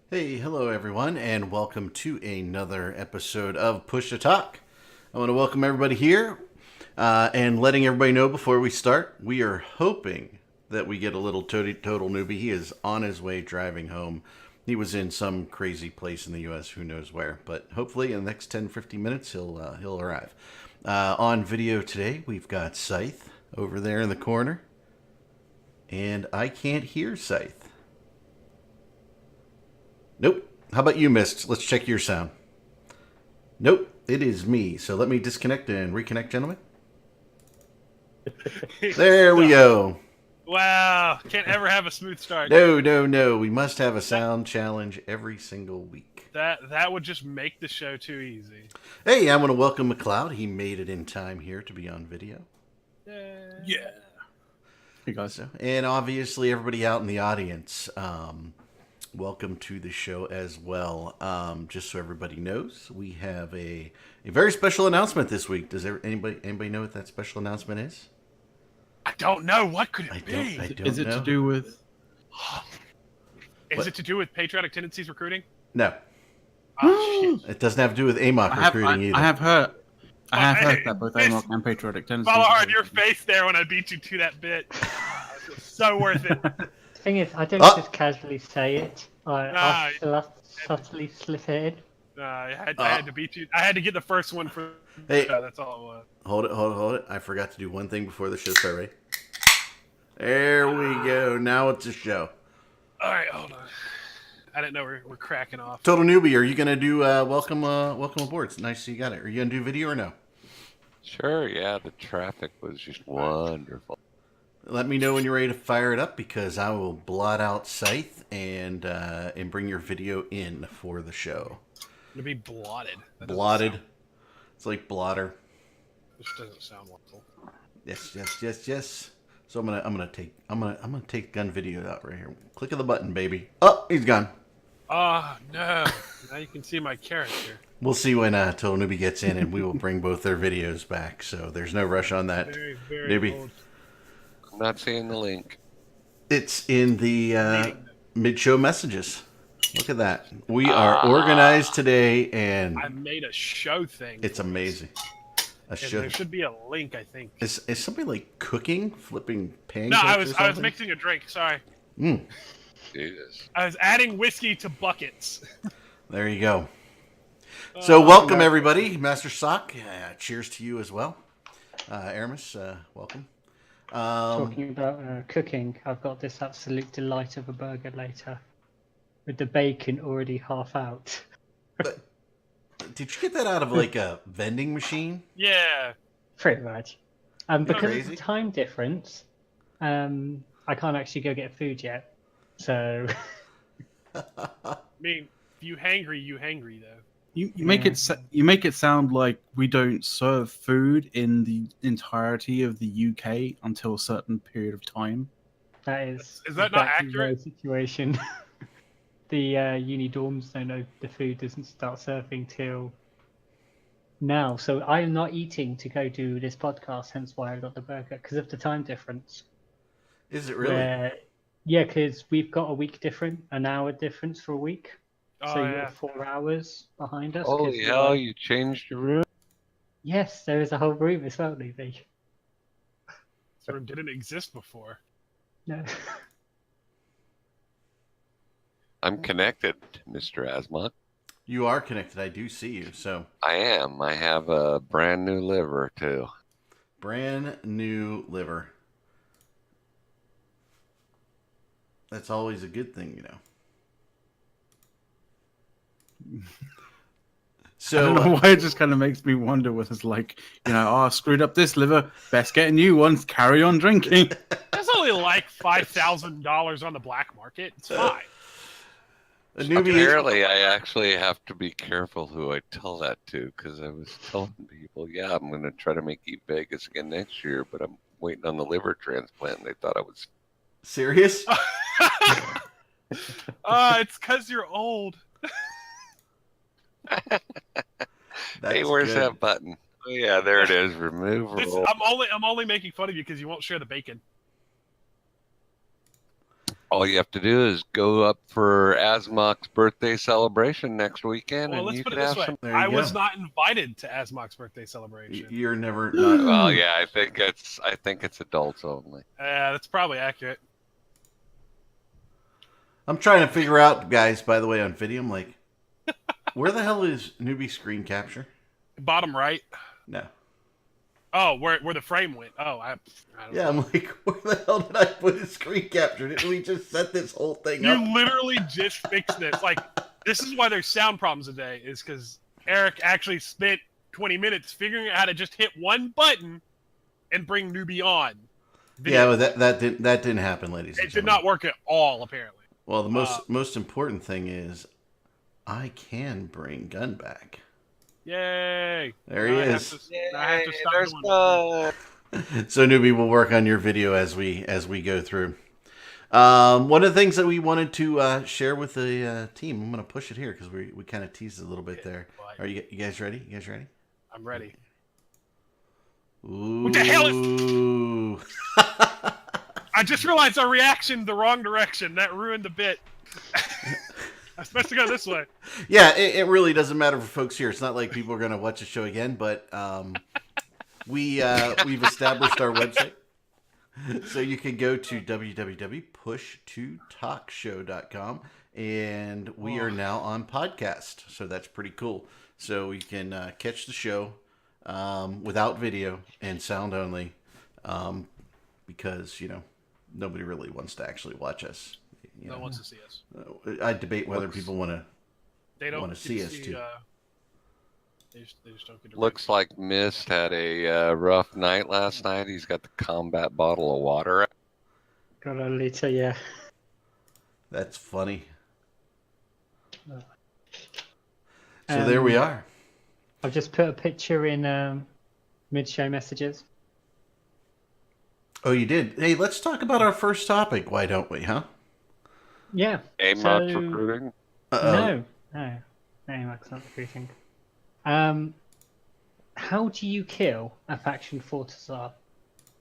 Hey, hello everyone, and welcome to another episode of Push to Talk. I want to welcome everybody here and letting everybody know before we start, we are hoping that we get a little total newbie. He is on his way driving home. He was in some crazy place in the U.S., who knows where, but hopefully in the next 10-15 minutes he'll arrive. On video today, we've got Scythe over there in the corner, and I can't hear Scythe. Nope. How about you, Mist? Let's check your sound. Nope. It is me. So let me disconnect and reconnect, gentlemen. There we go. Wow, can't ever have a smooth start. No. We must have a sound challenge every single week. That would just make the show too easy. Hey, I want to welcome McLeod. He made it in time here to be on video. Yeah. Hey guys. And obviously, everybody out in the audience, welcome to the show as well. Just so everybody knows, we have a very special announcement this week. Does anybody know what that special announcement is? I don't know. What could it be? I don't Is it know. to do with? Is What? it to do with Patriotic Tendencies recruiting? No, Oh, shit. it doesn't have to do with AMOC recruiting either. I have heard Hey, that both hey, AMOC and Patriotic Tendencies. Follow hard your face there when I beat you to that bit. It was so worth it. The thing is, I don't Oh. just casually say it. Nah, I subtly slip it in. I had to beat you. I had to get the first one for. Hey. That's all it was. Hold it. I forgot to do one thing before the show started. Right? There we go. Now it's a show. All right, hold on. I didn't know we're cracking off. Total newbie, are you gonna do welcome aboard? It's nice you got it. Are you gonna do video or no? Sure, yeah, the traffic was just wonderful. Let me know when you're ready to fire it up because I will blot out Scythe and bring your video in for the show. To be blotted. That doesn't Blotted. sound- It's like blotter. This doesn't sound wonderful. Yes. So I'm gonna take gun video out right here. Click of the button, baby. Oh, he's gone. Oh no! Now you can see my character. We'll see when Total Newbie gets in, and we will bring both their videos back. So there's no rush on that. Very, very Newbie. old. I'm not seeing the link. It's in the mid-show messages. Look at that. We are organized today, and I made a show thing. it's for us. amazing. A And show. there should be a link, I think. Is somebody like cooking, flipping pancakes? No, I or was something? mixing a drink. Sorry, Jesus. I was adding whiskey to buckets. There you go. So welcome everybody, Master Sock. Cheers to you as well, Aramis. Welcome. Talking about cooking, I've got this absolute delight of a burger later, with the bacon already half out. Did you get that out of like a vending machine? Yeah. Pretty much. Because of Crazy. the time difference, I can't actually go get food yet. So I mean, if you hangry though. You make it sound like we don't serve food in the entirety of the UK until a certain period of time. that is Is that not exactly accurate? the situation. The uni dorms don't know the food doesn't start serving till now. So I am not eating to go do this podcast, hence why I got the burger, because of the time difference. Is it really? Yeah, because we've got a week different, an hour difference for a week. Oh So yeah. you're 4 hours behind us. 'cause Holy we're- hell, you changed your room? Yes, there is a whole room as well, Levy. This room didn't exist before. No. I'm connected, Mr. Asmok. You are connected. I do see you. So I am. I have a brand new liver, too. brand new liver. That's always a good thing, you know. I So don't know why it just kind of makes me wonder what it's like. Oh, I screwed up this liver. Best get a new one. Carry on drinking. That's only like $5,000 on the black market. It's fine. a newbie. Apparently, I actually have to be careful who I tell that to, because I was telling people, yeah, I'm going to try to make Eat Vegas again next year, but I'm waiting on the liver transplant. And they thought I was... Serious? It's because you're old. That's Hey, where's good. that button? Oh, yeah, there it is. Remove This, roll. I'm only making fun of you because you won't share the bacon. All you have to do is go up for Asmok's birthday celebration next weekend, Well, and let's you put could it this have way. some. There you I was go. not invited to Asmok's birthday celebration. You're never not. Well, yeah, I think it's adults only. That's probably accurate. I'm trying to figure out, guys, by the way, on video, I'm like, where the hell is newbie screen capture? Bottom right. No. Oh, where the frame went. Oh, I don't Yeah, know. I'm like, where the hell did I put his screen capture? Didn't we just set this whole thing You up? literally just fixed this. Like, this is why there's sound problems today, is because Eric actually spent 20 minutes figuring out how to just hit one button and bring newbie on. Yeah, Video. but that didn't happen, ladies and It did gentlemen. not work at all, apparently. Well, the most important thing is I can bring Gun back. Yay! There he Now I have is. to- now I have to stop There's doing fun. So newbie, we'll work on your video as we go through. One of the things that we wanted to share with the team, I'm going to push it here because we kind of teased it a little bit there. But Are you guys ready? You guys ready? I'm ready. Ooh. What the hell I just realized our reaction the wrong direction. That ruined the bit. I'm supposed to go this way. Yeah, it really doesn't matter for folks here. It's not like people are going to watch the show again, but we've established our website. So you can go to www.push2talkshow.com, and we are now on podcast. So that's pretty cool. So you can catch the show without video and sound only, because nobody really wants to actually watch us. No one wants to see us. I debate whether people want to. They don't wanna get see us, too. They just don't get to Looks like Mist had a rough night last night. He's got the combat bottle of water. Got a liter, yeah. That's funny. So there we are. I've just put a picture in mid-show messages. Oh, you did? Hey, let's talk about our first topic. Why don't we, huh? Yeah. AMOX So- recruiting. No, that's not recruiting. How do you kill a faction Fortisar?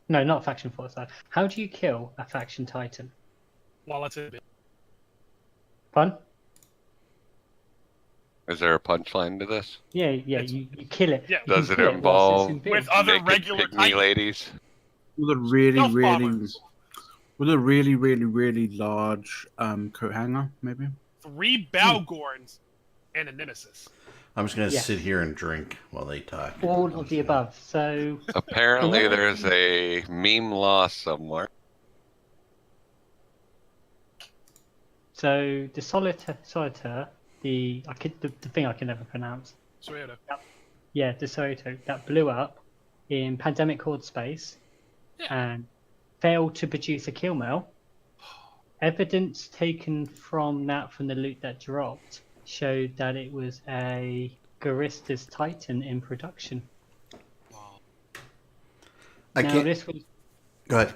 No, not faction Fortisar. How do you kill a faction Titan? While it's in bit. Fun? Is there a punchline to this? Yeah, It's- you kill it. Yeah. You Does can it kill whilst involve it's in bid. With other Naked regular pygmy Titans. ladies? With a really, Stealth really, bombers. with a really, really, really large coat hanger, maybe. 3 Balgorns and a Nemesis. I'm just going to Yeah. sit here and drink while they talk. All of the above. So Apparently, Yeah. there's a meme lost somewhere. the Solitaire, the thing I can never pronounce. Toyota. Yeah, the Soto that blew up in Pandemic Horde space Yeah. and failed to produce a kill mail. Evidence taken from the loot that dropped showed that it was a Garistas Titan in production. Wow. I Now can't. this was Go ahead.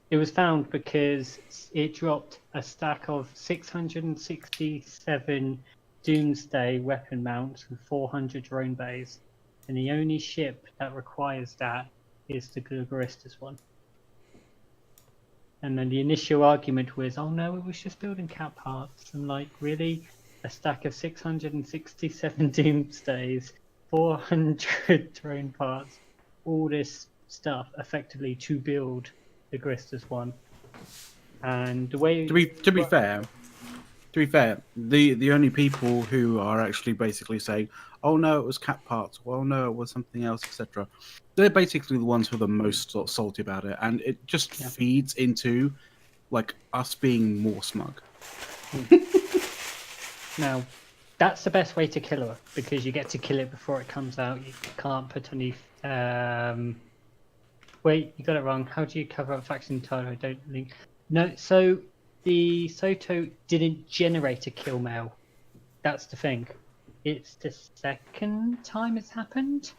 it was found because it dropped a stack of 667 Doomsday weapon mounts and 400 drone bays, and the only ship that requires that is the Garistas one. And then the initial argument was, oh no, it was just building cap parts. And like, really? A stack of 667 Doomsdays, 400 drone parts, all this stuff effectively to build the Garistas one. And the way To be fair, the only people who are actually basically saying, "Oh no, it was cat parts," "Well, no, it was something else," etc. They're basically the ones who are the most sort of salty about it, and it just feeds into like us being more smug. Now, that's the best way to kill her because you get to kill it before it comes out. You can't put any. Wait, you got it wrong. How do you cover up faction title? I don't link. No, so the Soto didn't generate a kill mail. That's the thing. It's the second time it's happened,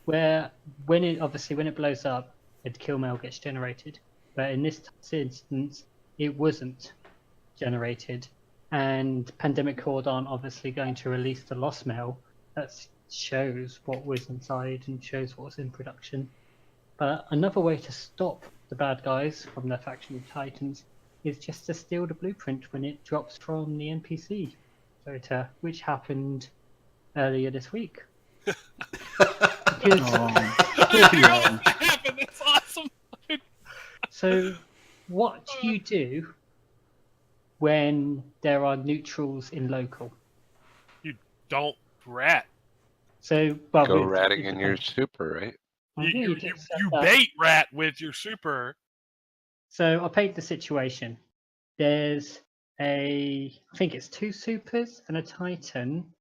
where when it blows up, a kill mail gets generated. But in this instance, it wasn't generated. And Pandemic Horde aren't obviously going to release the lost mail that shows what was inside and shows what was in production. But another way to stop the bad guys from the faction Titans is just to steal the blueprint when it drops from the NPC voter, which happened earlier this week. Because- I knew it was gonna happen. That's awesome. So, what do you do when there are neutrals in local? Don't rat. So, well, Go with- ratting it in your depends. super, right? Well, yeah, You get set you up. bait rat with your super. So I'll paint the situation. There's I think it's 2 supers and a Titan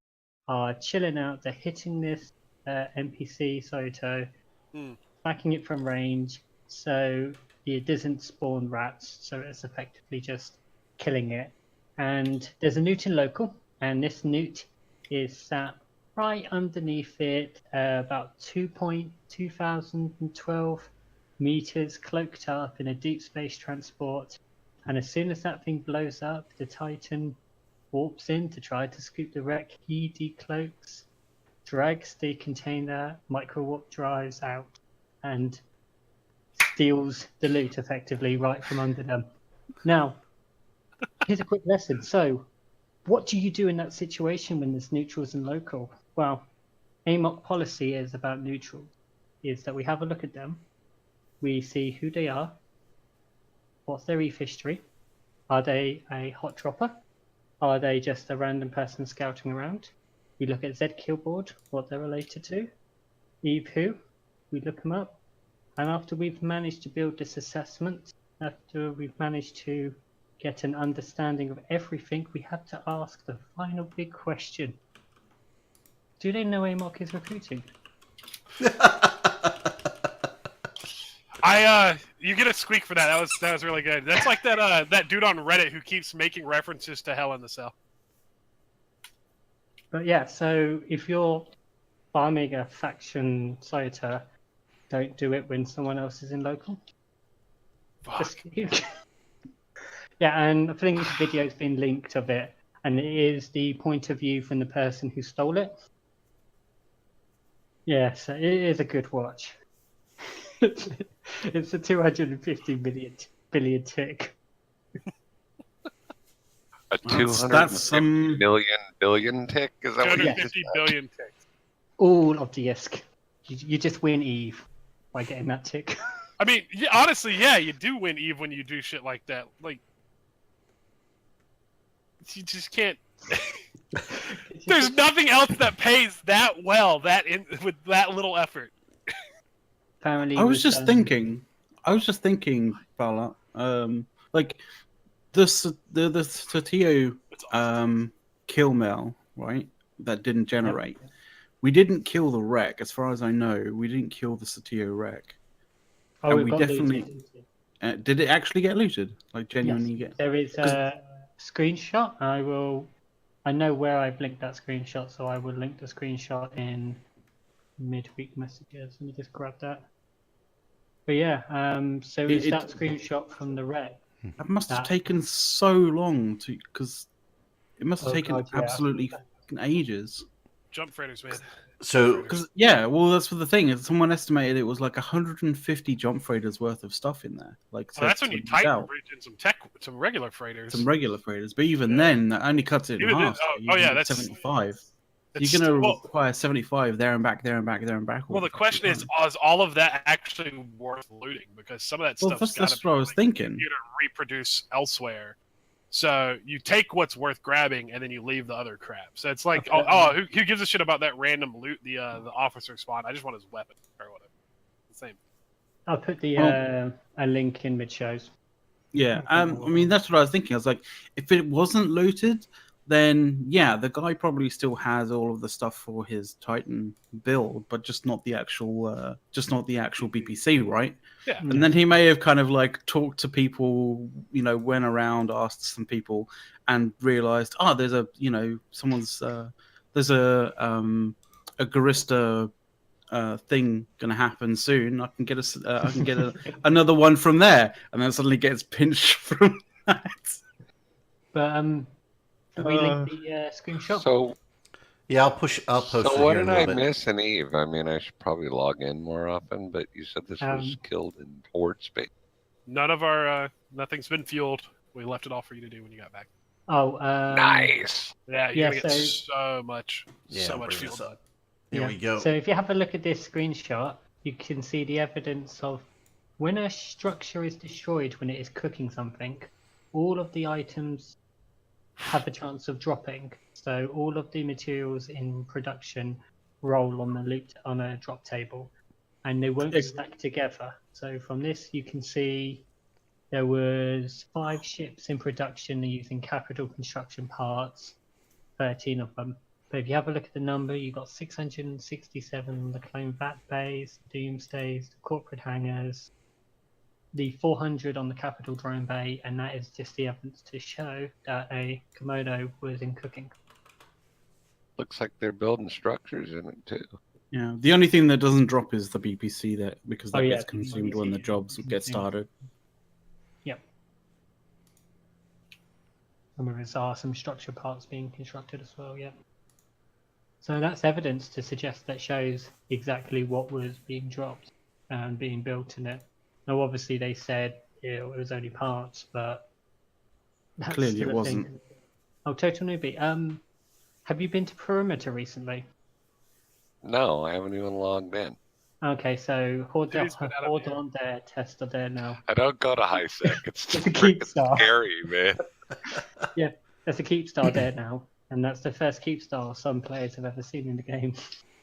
are chilling out. They're hitting this NPC Soto, Hmm. backing it from range, so it doesn't spawn rats. So it's effectively just killing it. And there's a newt in local, and this newt is sat right underneath it, about 2012 meters, cloaked up in a deep space transport. And as soon as that thing blows up, the Titan warps in to try to scoop the wreck. He decloaks, drags the container, micro warp drives out, and steals the loot effectively right from under them. Now, here's a quick lesson. So, what do you do in that situation when there's neutrals and local? Well, AMOC policy is about neutrals, is that we have a look at them, we see who they are, what's their ETH history, are they a hot dropper, are they just a random person scouting around? We look at Z-Kill board, what they're related to, EVE who, we look them up, and after we've managed to build this assessment, after we've managed to get an understanding of everything, we have to ask the final big question. Do they know AMOC is recruiting? You get a squeak for that. That was really good. That's like that dude on Reddit who keeps making references to Hell in the Cell. But yeah, so if you're farming a faction Soter, don't do it when someone else is in local. Fuck. Yeah, and I think the video's been linked of it, and it is the point of view from the person who stole it. Yeah, so it is a good watch. It's a 250 billion tick. A That's 250 million billion tick? Is that what you 250 billion ticks. All of the ISK. You just win EVE by getting that tick. I mean, yeah, honestly, yeah, you do win EVE when you do shit like that. Like, you just can't. There's nothing else that pays that well with that little effort. Apparently, I was with, just thinking, Bala, like the Satio kill mail, right? That didn't generate. We didn't kill the wreck, as far as I know. We didn't kill the Satio wreck. Oh, and we've we got definitely- looted. Did it actually get looted? Like genuinely Yes. get? There is a screenshot. I know where I've linked that screenshot, so I will link the screenshot in midweek messages. Let me just grab that. But yeah, so it's that screenshot from the wreck. That must have That- taken so long because it must have Oh, taken God, yeah. absolutely fucking ages. Jump freighters, man. So Because well, that's what the thing is. Someone estimated it was like 150 jump freighters worth of stuff in there. Like, Oh, that's when you to tighten out bridge and some regular freighters. some regular freighters, but even Yeah. then, that only cuts it in Even then- half. oh, so oh, you yeah, need that's 75. It's You're gonna well, require 75 there and back, there and back, there and back. all well, the fucking question is time. all of that actually worth looting? Because some of that Well, stuff's that's gotta what I be, was like, thinking. you to reproduce elsewhere. So you take what's worth grabbing, and then you leave the other crap. So it's like, Okay. who gives a shit about that random loot? The officer spawn. I just want his weapon or whatever. The same. I'll put the a link in mid shows. Yeah, I mean that's what I was thinking. I was like, if it wasn't looted, then yeah, the guy probably still has all of the stuff for his Titan build, but just not the actual BPC, right? Yeah. And then he may have kind of like talked to people, went around, asked some people, and realized, there's a, there's a Garista thing gonna happen soon. I can get another one from there, and then suddenly gets pinched from that. But can we link the screenshot? So, yeah, I'll post it so here what in did a I little bit. miss in Eve? I mean, I should probably log in more often, but you said this was killed in port space. None of our nothing's been fueled. We left it all for you to do when you got back. Oh, Nice. Yeah, you're Yeah, gonna get so- so much Yeah, fuel bring this done. up. Here we go. So if you have a look at this screenshot, you can see the evidence of when a structure is destroyed when it is cooking something, all of the items have a chance of dropping. So all of the materials in production roll on the on a drop table, and they won't stack together. So from this, you can see there was 5 ships in production using Capital Construction parts, 13 of them. But if you have a look at the number, you've got 667 on the Clone Vat bays, Doomsdays, the corporate hangars, the 400 on the Capital Drone Bay, and that is just the evidence to show that a Komodo was in cooking. Looks like they're building structures in it too. Yeah, the only thing that doesn't drop is the BPC because that Oh, yeah, gets consumed when the BPC jobs get consumed. started. Yep. And there are some structure parts being constructed as well, yeah. So that's evidence to suggest that shows exactly what was being dropped and being built in it. Now, obviously, they said it was only parts, but that's Clearly still it a thing. wasn't. Oh, Total Newbie. Have you been to Perimeter recently? No, I haven't even logged in. Okay, so hold Dude's been out of here. on there, test are there now. I don't go to high sec. It's just The Keep freaking Star. scary, man. There's a Keep Star there now, and that's the first Keep Star some players have ever seen in the game.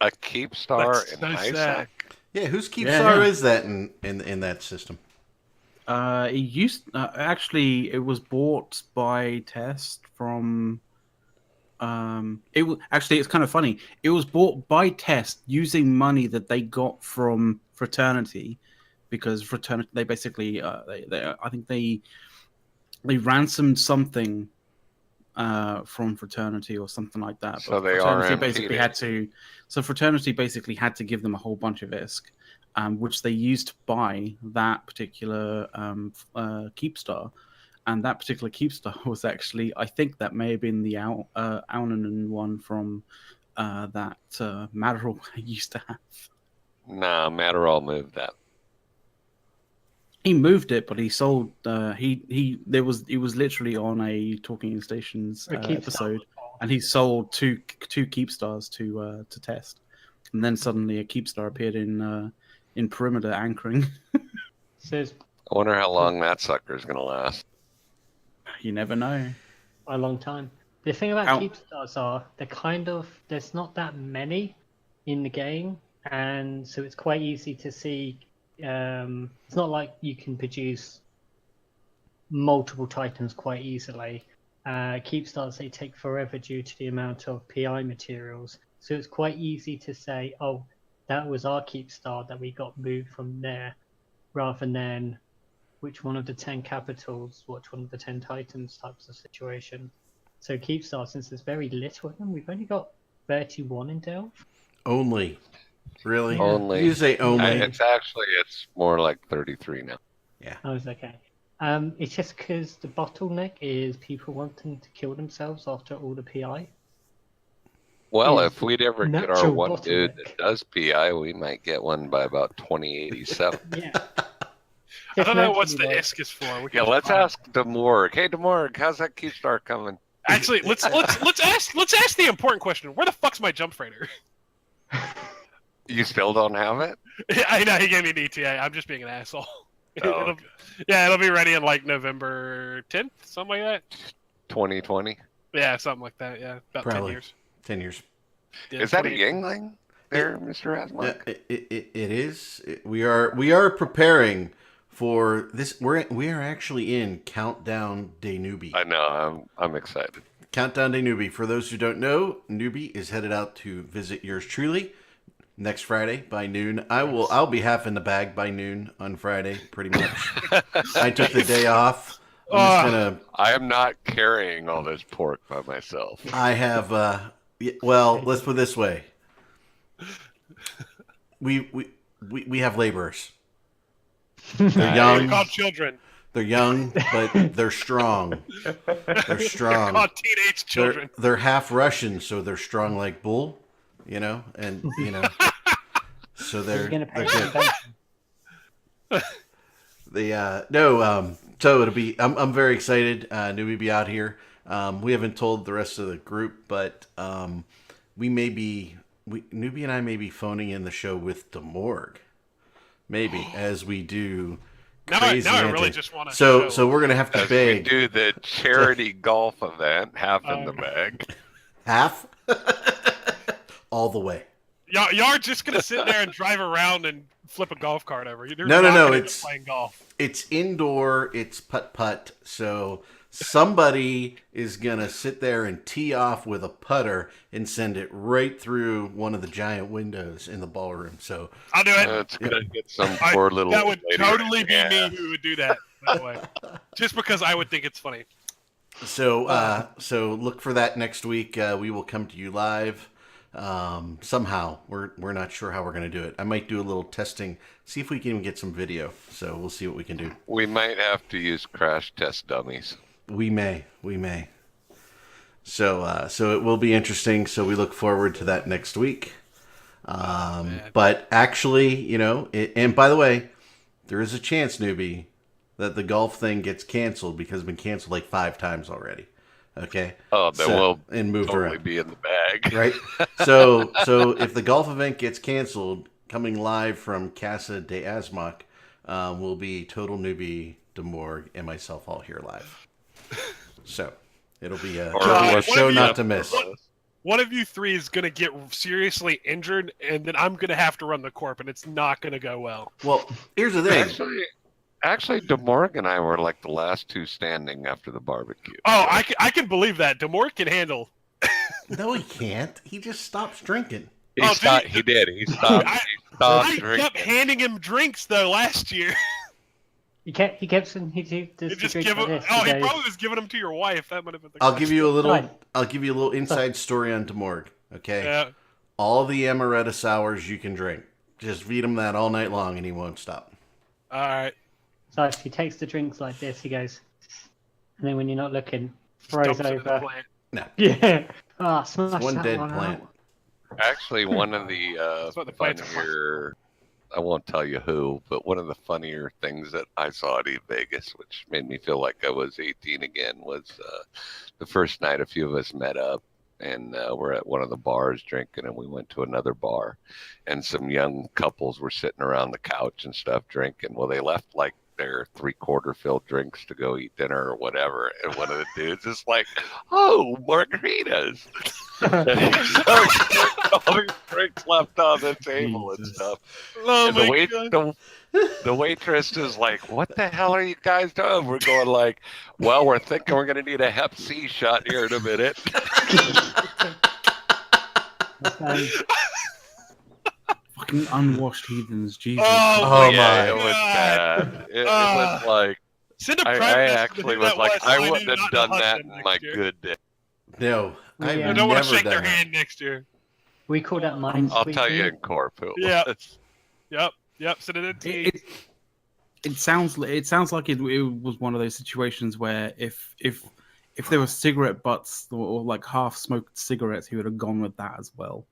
A keep star That's in so high sad. sec. Yeah, whose Yeah, Keepstar yeah. is that in that system? It used actually it was bought by Test from. It was actually it's kind of funny. It was bought by Test using money that they got from Fraternity, because Fraternity they basically they I think they ransomed something from Fraternity or something like that. So they Fraternity RMP'd basically it. had to. So Fraternity basically had to give them a whole bunch of ISK, which they used to buy that particular Keepstar. And that particular Keepstar was actually, I think that may have been the Aunanen one from that Matterhorn I used to have. Nah, Matterall moved that. He moved it, but he sold. It was literally on a Talking Stations Or Keep Star. episode, and he sold two Keepstars to Test, and then suddenly a Keepstar appeared in Perimeter anchoring. So it's I wonder how long that sucker's gonna last. You never know. a long time. The thing about Ow. Keep Stars are there's not that many in the game, and so it's quite easy to see. It's not like you can produce multiple Titans quite easily. Keep Stars, they take forever due to the amount of PI materials, so it's quite easy to say, oh, that was our Keep Star that we got moved from there, rather than which one of the 10 capitals, which one of the 10 Titans types of situation. So Keep Star, since there's very little of them, we've only got 31 in Delve. Only. Really? Yeah. Only. You say only. It's more like 33 now. Oh, it's okay. It's just because the bottleneck is people wanting to kill themselves after all the PI. Well, Is if we'd ever get our natural one dude bottleneck. that does PI, we might get one by about 2087. Yeah. I don't know what's Just the naturally, ISK is for. We Yeah, can let's find- ask Demorg. Hey, Demorg, how's that Keepstar coming? Actually, let's ask the important question. Where the fuck's my jump freighter? You still don't have it? I know he gave me an ETA. I'm just being an asshole. Oh, It'll- Yeah, it'll be ready in like November 10th, something like that. 2020. Yeah, something like that. Yeah, about 10 Probably. years. 10 years. Yeah, Is that a 20 Yingling there, Mr. Yeah, Asmark? it is. We are preparing for this. We are actually in Countdown Day Newbie. I know. I'm excited. Countdown Day Newbie. For those who don't know, Newbie is headed out to visit yours truly next Friday by noon. I'll be half in the bag by noon on Friday, pretty much. I took the day off. I'm just gonna. I am not carrying all this pork by myself. I have. Well, let's put it this way. We have laborers. They're They're young. called children. They're young, but they're strong. They're They're strong. called teenage children. They're half Russian, so they're strong like bull, and so You're they're going to pay good. attention. The no, So it'll be. I'm very excited. Newbie be out here. We haven't told the rest of the group, but we may be. Newbie and I may be phoning in the show with Demorg, maybe as we do. Now Crazy I really antics. just want to. So we're gonna have to As we beg do the charity golf event, half in the bag. half, all the way. Y'all are just gonna sit there and drive around and flip a golf cart over. You're No, not gonna end up it's- playing golf. It's indoor. It's putt. So somebody is gonna sit there and tee off with a putter and send it right through one of the giant windows in the ballroom. So I'll do it. It's gonna get some poor little. That would lady totally right be there. me who would do that. By the way, just because I would think it's funny. so look for that next week. We will come to you live. Somehow we're not sure how we're gonna do it. I might do a little testing, see if we can even get some video. So we'll see what we can do. We might have to use crash test dummies. We may. So it will be interesting. So we look forward to that next week. man. But actually, and by the way, there is a chance, Newbie, that the golf thing gets canceled because it's been canceled like 5 times already. Okay. Oh, then we'll and moved totally around. be in the bag. Right. So if the golf event gets canceled, coming live from Casa de Asmak will be Total Newbie, Demorg, and myself all here live. So it'll be a God, show what if not you- to miss. One of you three is gonna get seriously injured, and then I'm gonna have to run the corp, and it's not gonna go well. Well, here's the thing. Actually, DeMorg and I were like the last 2 standing after the barbecue. Oh, I can believe that. Demore can handle. No, he can't. He just stops drinking. He Oh, stopped. dude, He did. He stopped. I- He stopped I drinking. kept handing him drinks though last year. He does He the just drink give like him. this. Oh, he goes, probably was giving them to your wife. That might have been. I'll give you a little. Fine. I'll give you a little inside story on Demorg. Okay. Yeah. All the amaretto sours you can drink. Just feed him that all night long, and he won't stop. All right. So if he takes the drinks like this, he goes, and then when you're not looking, throws Dumps it in the over. plant. No, Yeah. Ah, smash it's one that dead one plant. out. Actually, one of the That's what the plants are for. funnier, I won't tell you who, but one of the funnier things that I saw at Eat Vegas, which made me feel like I was 18 again, was the first night a few of us met up and we're at one of the bars drinking, and we went to another bar, and some young couples were sitting around the couch and stuff drinking. Well, they left like their 3/4 filled drinks to go eat dinner or whatever, and one of the dudes is like, "Oh, margaritas." All these drinks left on the table and Jesus. stuff. Oh And my god. the waitress is like, "What the hell are you guys doing?" We're going like, "Well, we're thinking we're going to need a Hep C shot here in a minute." Um, Fucking unwashed heathens, Jesus. Oh, Oh, yeah, my. it was bad. It was like Send a I private message to actually who was that like, was, so I knew wouldn't have not to done hunt that them in next my year. good day. No, I've Yeah. I don't want never to shake done their that. hand next year. we call that mine. I'll tell you in Corp who it Yeah. was. Yep. Send it in to me. It sounds like it was one of those situations where if there were cigarette butts or like half smoked cigarettes, he would have gone with that as well.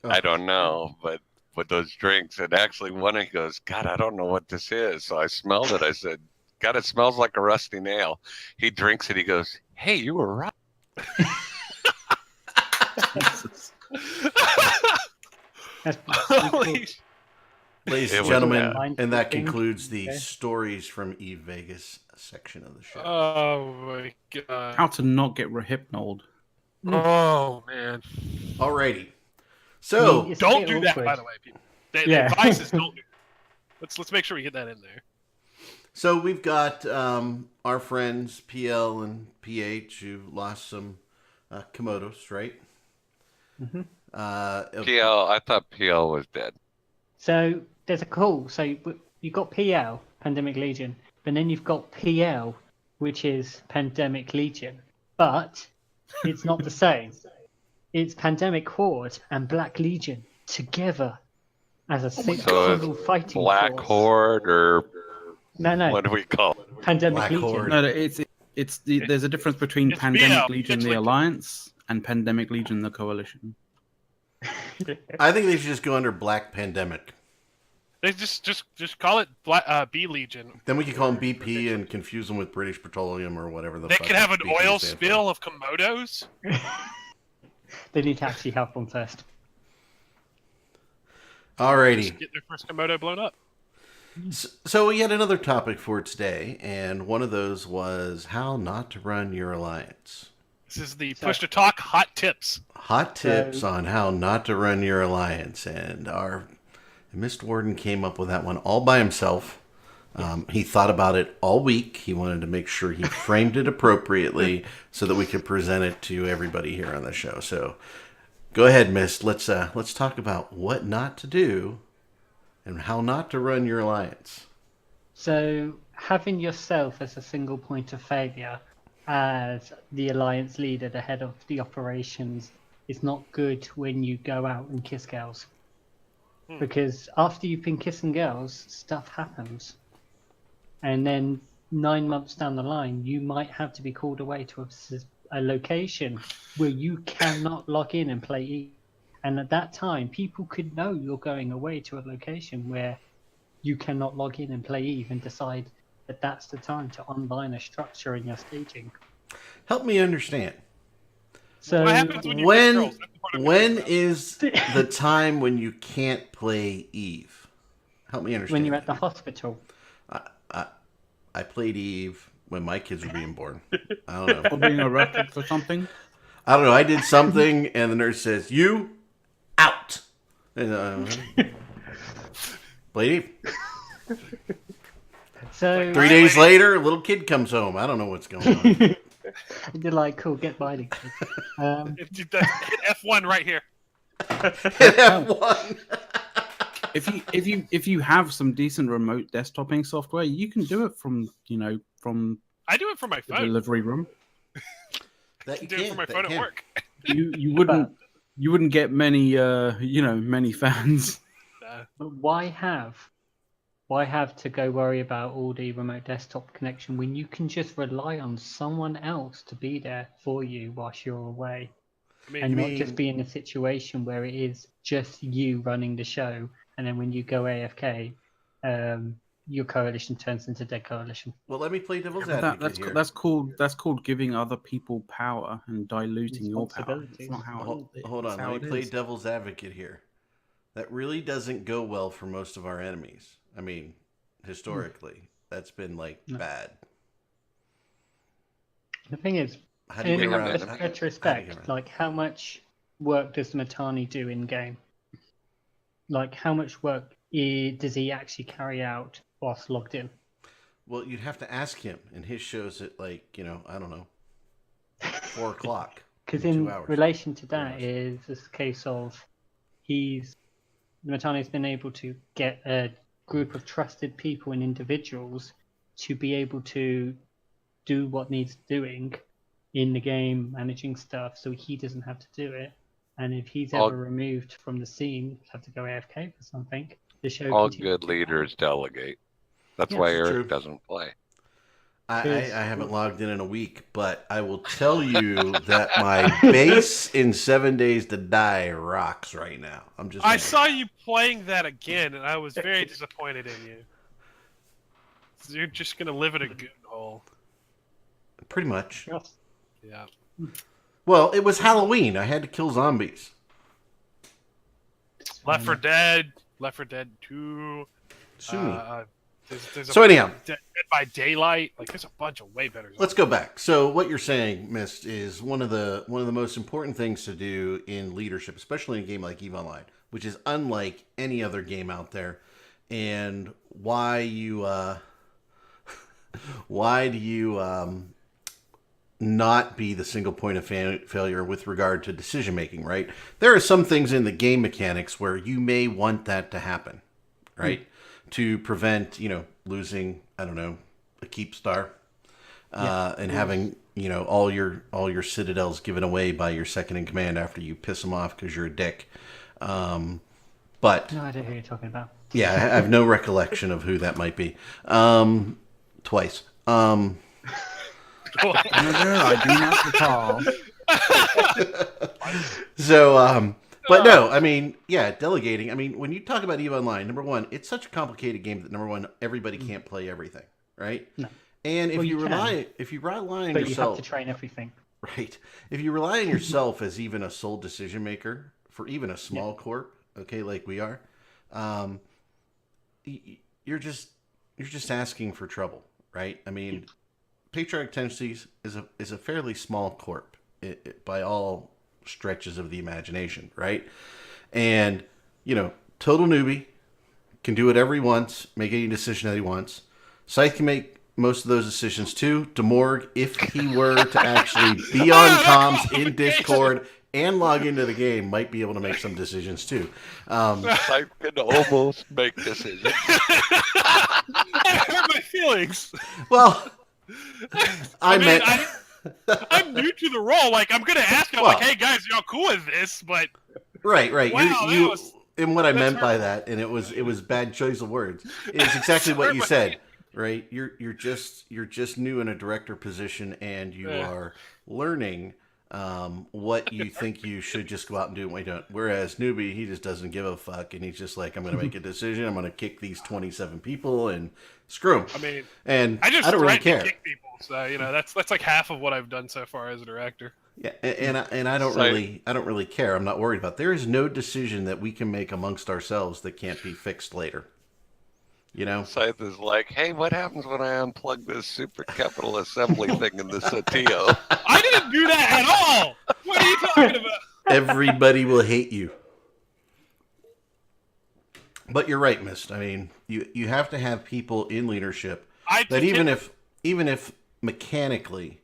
I don't know, but with those drinks, and actually one he goes, "God, I don't know what this is." So I smelled it. I said, "God, it smells like a rusty nail." He drinks it. He goes, "Hey, you were right." Jesus. Holy sh- Ladies It and was gentlemen, bad. and that Thing. concludes the Okay. stories from Eve Vegas section of the show. Oh my god. How to not get rehypnoled. Oh man. Alrighty. So, It's a Don't bit do that, awkward. by the way, people. The Yeah. advice is don't do it. Let's make sure we get that in there. so we've got our friends PL and PH who lost some Komodos, right? Mhm. PL, I thought PL was dead. So there's a call. So you've got PL, Pandemic Legion, but then you've got PL, which is Pandemic Legion. But it's not the same. It's Pandemic Horde and Black Legion together as a So single fighting Black force. Horde, or No, what do we call it? Pandemic Black Legion. Horde. No, there's a difference between It's Pandemic BL, Legion, it's the like- Alliance, and Pandemic Legion, the Coalition. I think they should just go under Black Pandemic. They just call it B Legion. Then we could call them BP and confuse them with British Petroleum or whatever the They fuck could have an BP oil stands for. spill of Komodos. They need to actually have one first. Alrighty. Just get their first Komodo blown up. So we had another topic for today, and one of those was how not to run your alliance. This is the Push to Talk hot tips. Hot tips on how not to run your alliance, and our Mist Warden came up with that one all by himself. He thought about it all week. He wanted to make sure he framed it appropriately so that we could present it to everybody here on the show. So go ahead, Mist. Let's talk about what not to do and how not to run your alliance. So having yourself as a single point of failure as the alliance leader, the head of the operations, is not good when you go out and kiss girls. Because after you've been kissing girls, stuff happens. And then 9 months down the line, you might have to be called away to a location where you cannot log in and play Eve. And at that time, people could know you're going away to a location where you cannot log in and play Eve and decide that that's the time to unbind a structure in your staging. Help me understand. So What happens when you When kiss girls? That's the part I'm when curious is the time when you can't play Eve? Help me understand. when you're at the hospital. I played Eve when my kids were being born. I don't know. Or being a record for something. I don't know. I did something, and the nurse says, "You out." And, played Eve. So 3 days later, a little kid comes home. I don't know what's going on. you're like, cool, get biting. Hit F1 right here. F1. If you have some decent remote desktoping software, you can do it from I do it from my the phone. delivery room. That I you do it from my can, phone that at can. work. You wouldn't get many many fans. But why have to go worry about all the remote desktop connection when you can just rely on someone else to be there for you whilst you're away, I mean, and not mean- just be in a situation where it is just you running the show, and then when you go AFK, your coalition turns into dead coalition. Well, let me play devil's But advocate here. that's called giving other people power and diluting your power. It's not how Hold it's on, how let me it play is. devil's advocate here. That really doesn't go well for most of our enemies. I mean, historically, that's been like No. bad. The thing is, How do you in get around it? retrospect, like how much work does Matani do in game? Like how much work does he actually carry out whilst logged in? Well, you'd have to ask him, and his show's at like, I don't know, 4 o'clock. Because 2 in hours. relation to 3 that hours. is this case of Matani's been able to get a group of trusted people and individuals to be able to do what needs doing in the game, managing stuff, so he doesn't have to do it. And if he's All- ever removed from the scene, have to go AFK for something, the show All continues good to go on. leaders delegate. That's Yeah, why it's Eric true. doesn't play. I Because- haven't logged in a week, but I will tell you that my base in 7 Days to Die rocks right now. I'm just I saying. saw you playing that again, and I was very disappointed in you. So you're just gonna live in a goon hole. Pretty much. Yes. Yeah. Well, it was Halloween. I had to kill zombies. Left 4 Dead, Left 4 Dead 2. Sue me. There's So anyhow, Dead by Daylight. Like there's a bunch of way better. let's go back. So what you're saying, Mist, is one of the most important things to do in leadership, especially in a game like EVE Online, which is unlike any other game out there, and why you why do you not be the single point of failure with regard to decision making, right? There are some things in the game mechanics where you may want that to happen, right? To prevent, losing, I don't know, a keep star, and having, all your citadels given away by your second in command after you piss them off because you're a dick. But No idea who you're talking about. yeah, I have no recollection of who that might be. Twice. I do not recall. So But no, I mean, yeah, delegating. I mean, when you talk about EVE Online, number one, it's such a complicated game that number one, everybody can't play everything, right? No. And if Well, you you can, rely on but you have yourself, to train everything. right? If you rely on yourself as even a sole decision maker for even a small corp, okay, like we are, you're just asking for trouble, right? I mean, Patriotic Tendencies is a fairly small corp by all stretches of the imagination, right? And total newbie can do whatever he wants, make any decision that he wants. Scythe can make most of those decisions too. Demorg, if he were to actually be on comms in Discord and log into the game, might be able to make some decisions too. I can almost make decisions. That hurt my feelings. Well, I'm new to the role. Like, I'm gonna ask him, like, hey guys, y'all cool with this? But right. Wow, and what I meant hurtful. by that, and it was bad choice of words, is exactly what you said. Right, you're just new in a director position, and you are learning what you think you should just go out and do and what you don't. Whereas newbie, he just doesn't give a fuck, and he's just like, I'm going to make a decision. I'm going to kick these 27 people and screw them. I mean, and I don't really threaten care. to kick people, so that's like half of what I've done so far as a director. Yeah, and I don't really care. I'm not worried about it. There is no decision that we can make amongst ourselves that can't be fixed later. Scythe is like, hey, what happens when I unplug this super capital assembly thing in the Satio? I didn't do that at all. What are you talking about? Everybody will hate you. But you're right, Mist. I mean, you have to have people in leadership that even if mechanically,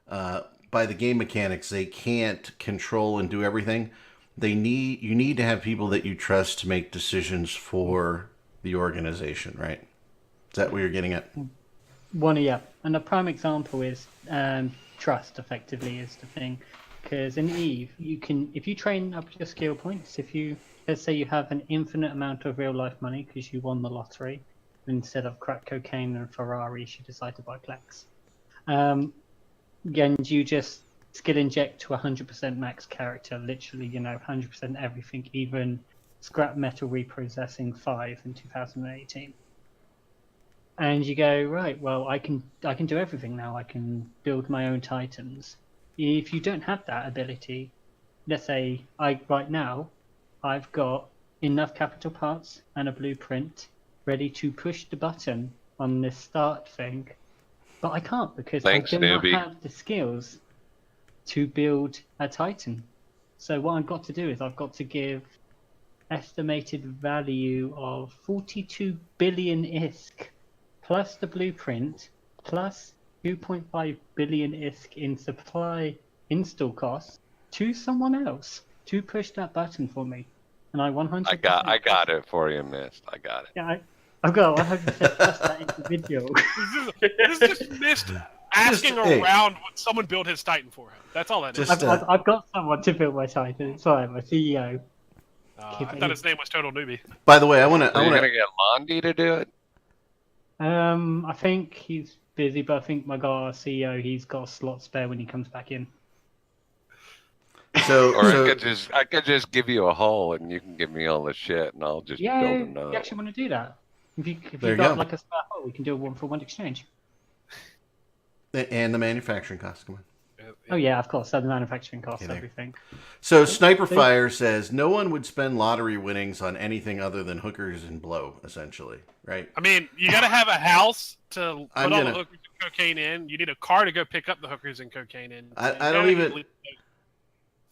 by the game mechanics, they can't control and do everything. You need to have people that you trust to make decisions for the organization, right? Is that what you're getting at? And a prime example is trust. Effectively, is the thing, because in Eve, if you train up your skill points, let's say you have an infinite amount of real life money because you won the lottery, instead of crack cocaine and Ferraris, you decide to buy Plex. And you just skill inject to 100% max character, literally, 100% everything, even scrap metal reprocessing 5 in 2018. And you go, right, well, I can do everything now. I can build my own Titans. If you don't have that ability, let's say right now I've got enough capital parts and a blueprint ready to push the button on this start thing, but I can't because I do not have the skills to build a Titan. So what I've got to do is I've got to give estimated value of 42 billion ISK plus the blueprint plus 2.5 billion ISK in supply install costs to someone else to push that button for me. And I 100%. I got it for you, Mist. I got it. Yeah, I've got 100% trust that individual. This is just Mist asking around what someone built his Titan for him. That's all that is. I've got someone to build my Titan. It's fine, my CEO. I thought his name was Total Newbie. By the way, I want to. Are you gonna get Londi to do it? I think he's busy, but I think our CEO, he's got a slot spare when he comes back in. I could just give you a hole and you can give me all the shit and I'll just build another. You actually want to do that? If There you've you got go. like a spare hole, we can do a 1-for-1 exchange. And the manufacturing cost, come on. Oh yeah, of course. So the manufacturing costs, there. everything. So Sniper Fire says no one would spend lottery winnings on anything other than hookers and blow, essentially, right? I mean, you got to have a house to put all the hookers and cocaine in. You need a car to go pick up the hookers and cocaine in. I don't even...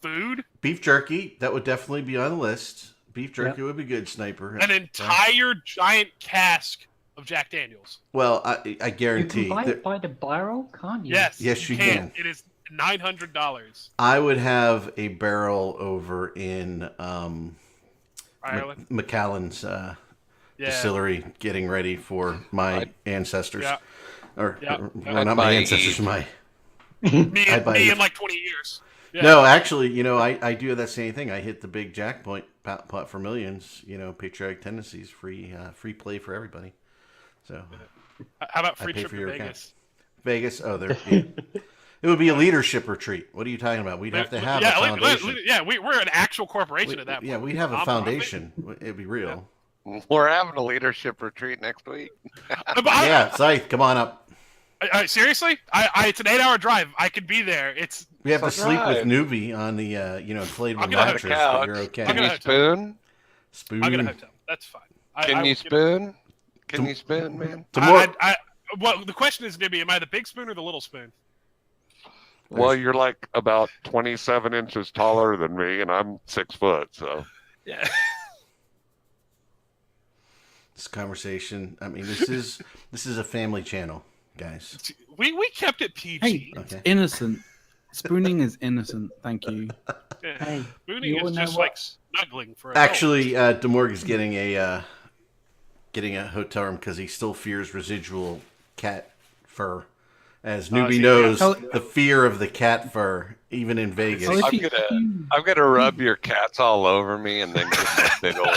Food? Beef jerky, that would definitely be on the list. Beef jerky would be good, Sniper. An entire giant cask of Jack Daniels. Well, I guarantee... You can buy it by the barrel, can't you? Yes, you can. It is $900. I would have a barrel over in Ireland? McAllen's distillery getting ready for my ancestors. Yeah. Well, not my ancestors, my... Me in like 20 years. Yeah. No, actually, I do have that same thing. I hit the big jackpot pot for millions. Patriotic Tendencies, free play for everybody. So, how about free pay trip for to your Vegas? Vegas. Oh, there. It would be a leadership retreat. What are you talking about? We'd have to have a foundation. We're an actual corporation at that point. Yeah, we'd have a Nonprofit. foundation. It'd be real. We're having a leadership retreat next week. Yeah, Scythe, come on up. Seriously? It's an 8-hour drive. I could be there. It's We have to sleep with right. Newbie on the inflatable I'm gonna have mattress, a but couch. you're okay. I'm Can you gonna- spoon? Spoon. I'm gonna hotel. That's fine. Can you spoon? Can you spoon, man? Tomorrow, Well, the question is, Nibby, am I the big spoon or the little spoon? Well, you're like about 27 inches taller than me, and I'm 6 foot. So Yeah. this conversation. I mean, this is a family channel, guys. We kept it PG. Hey, Okay. it's innocent. Spooning is innocent. Thank you. Yeah. Hey, Spooning you all is know just what- like snuggling for adults. Actually, Demorg is getting a hotel room because he still fears residual cat fur. As Newbie see, knows, yeah. the fear of the cat fur, even in Vegas. Oh, if I'm you- I'm gonna rub your cats all over me and then give you a big old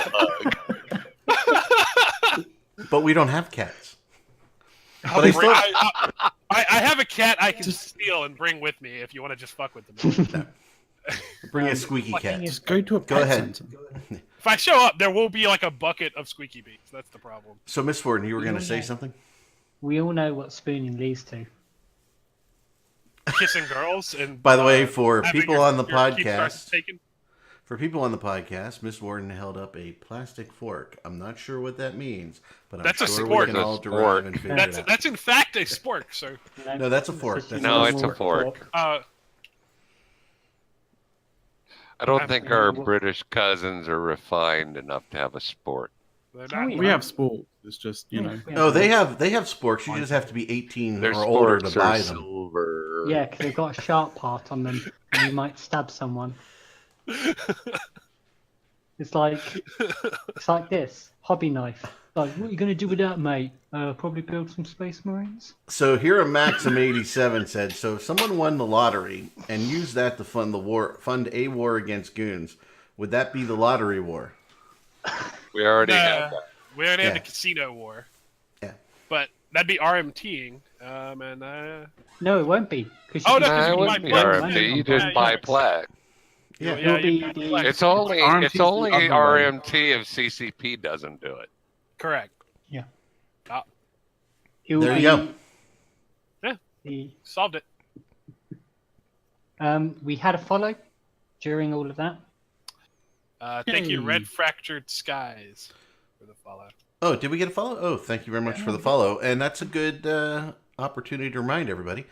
hug. But we don't have cats. I'll But I bring- still- I have a cat I can steal and bring with me if you want to just fuck with them. Bring a squeaky my cat. thing is- Just go to a Go pet ahead. center. If I show up, there will be like a bucket of squeaky beats. That's the problem. So, Miss Forden, you were going to say Yeah. something? we all know what spooning leads to. Kissing girls and. By the way, for having people your- on the your keep starts podcast, taken. for people on the podcast, Miss Warden held up a plastic fork. I'm not sure what that means, but I'm That's a sure spork. we can all That's a derive spork. and figure That's it out. that's in fact a spork, sir. No, that's a fork. just That's No, a it's a normal fork. Uh, I don't I've- think our British cousins are refined enough to have a sport. they're Oh, not- yeah. We have sport. It's just, you know. Yeah, Oh, they have sporks. You just have to be 18 Their or older to sports buy are them. silver. Yeah, because they've got a sharp part on them, and you might stab someone. It's like this hobby knife. Like, what are you gonna do with that, mate? Probably build some Space Marines. So here a Maxim87 said, so if someone won the lottery and used that to fund a war against goons, would that be the lottery war? We already have that. We already have Yeah. the casino war. Yeah. But that'd be RMTing. No, it won't be. Cause Oh, you no, can Nah, because it you wouldn't might be buy RMT. You Yeah, just yeah. buy plaque. Yeah. Yeah, It'll you- be you- the- It's only RMT it's is the only other way. RMT if CCP doesn't do it. correct. It'll There you be go. Yeah. the- Solved it. we had a follow during all of that. Thank you, Yay. Red Fractured Skies, for the follow. Oh, did we get a follow? Oh, thank you very much for the follow. And that's a good opportunity to remind everybody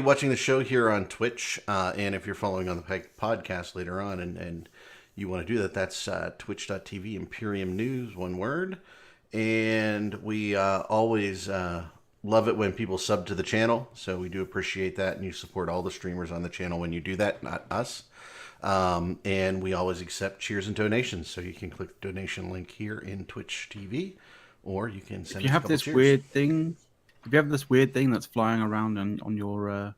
watching the show here on Twitch, and if you're following on the podcast later on and you want to do that, that's twitch.tv, Imperium News, one word. And we always love it when people sub to the channel, so we do appreciate that, and you support all the streamers on the channel when you do that, not us. And we always accept cheers and donations, so you can click the donation link here in Twitch TV, or you can send If you us a have couple this cheers. weird thing, if you have this weird thing that's flying around on your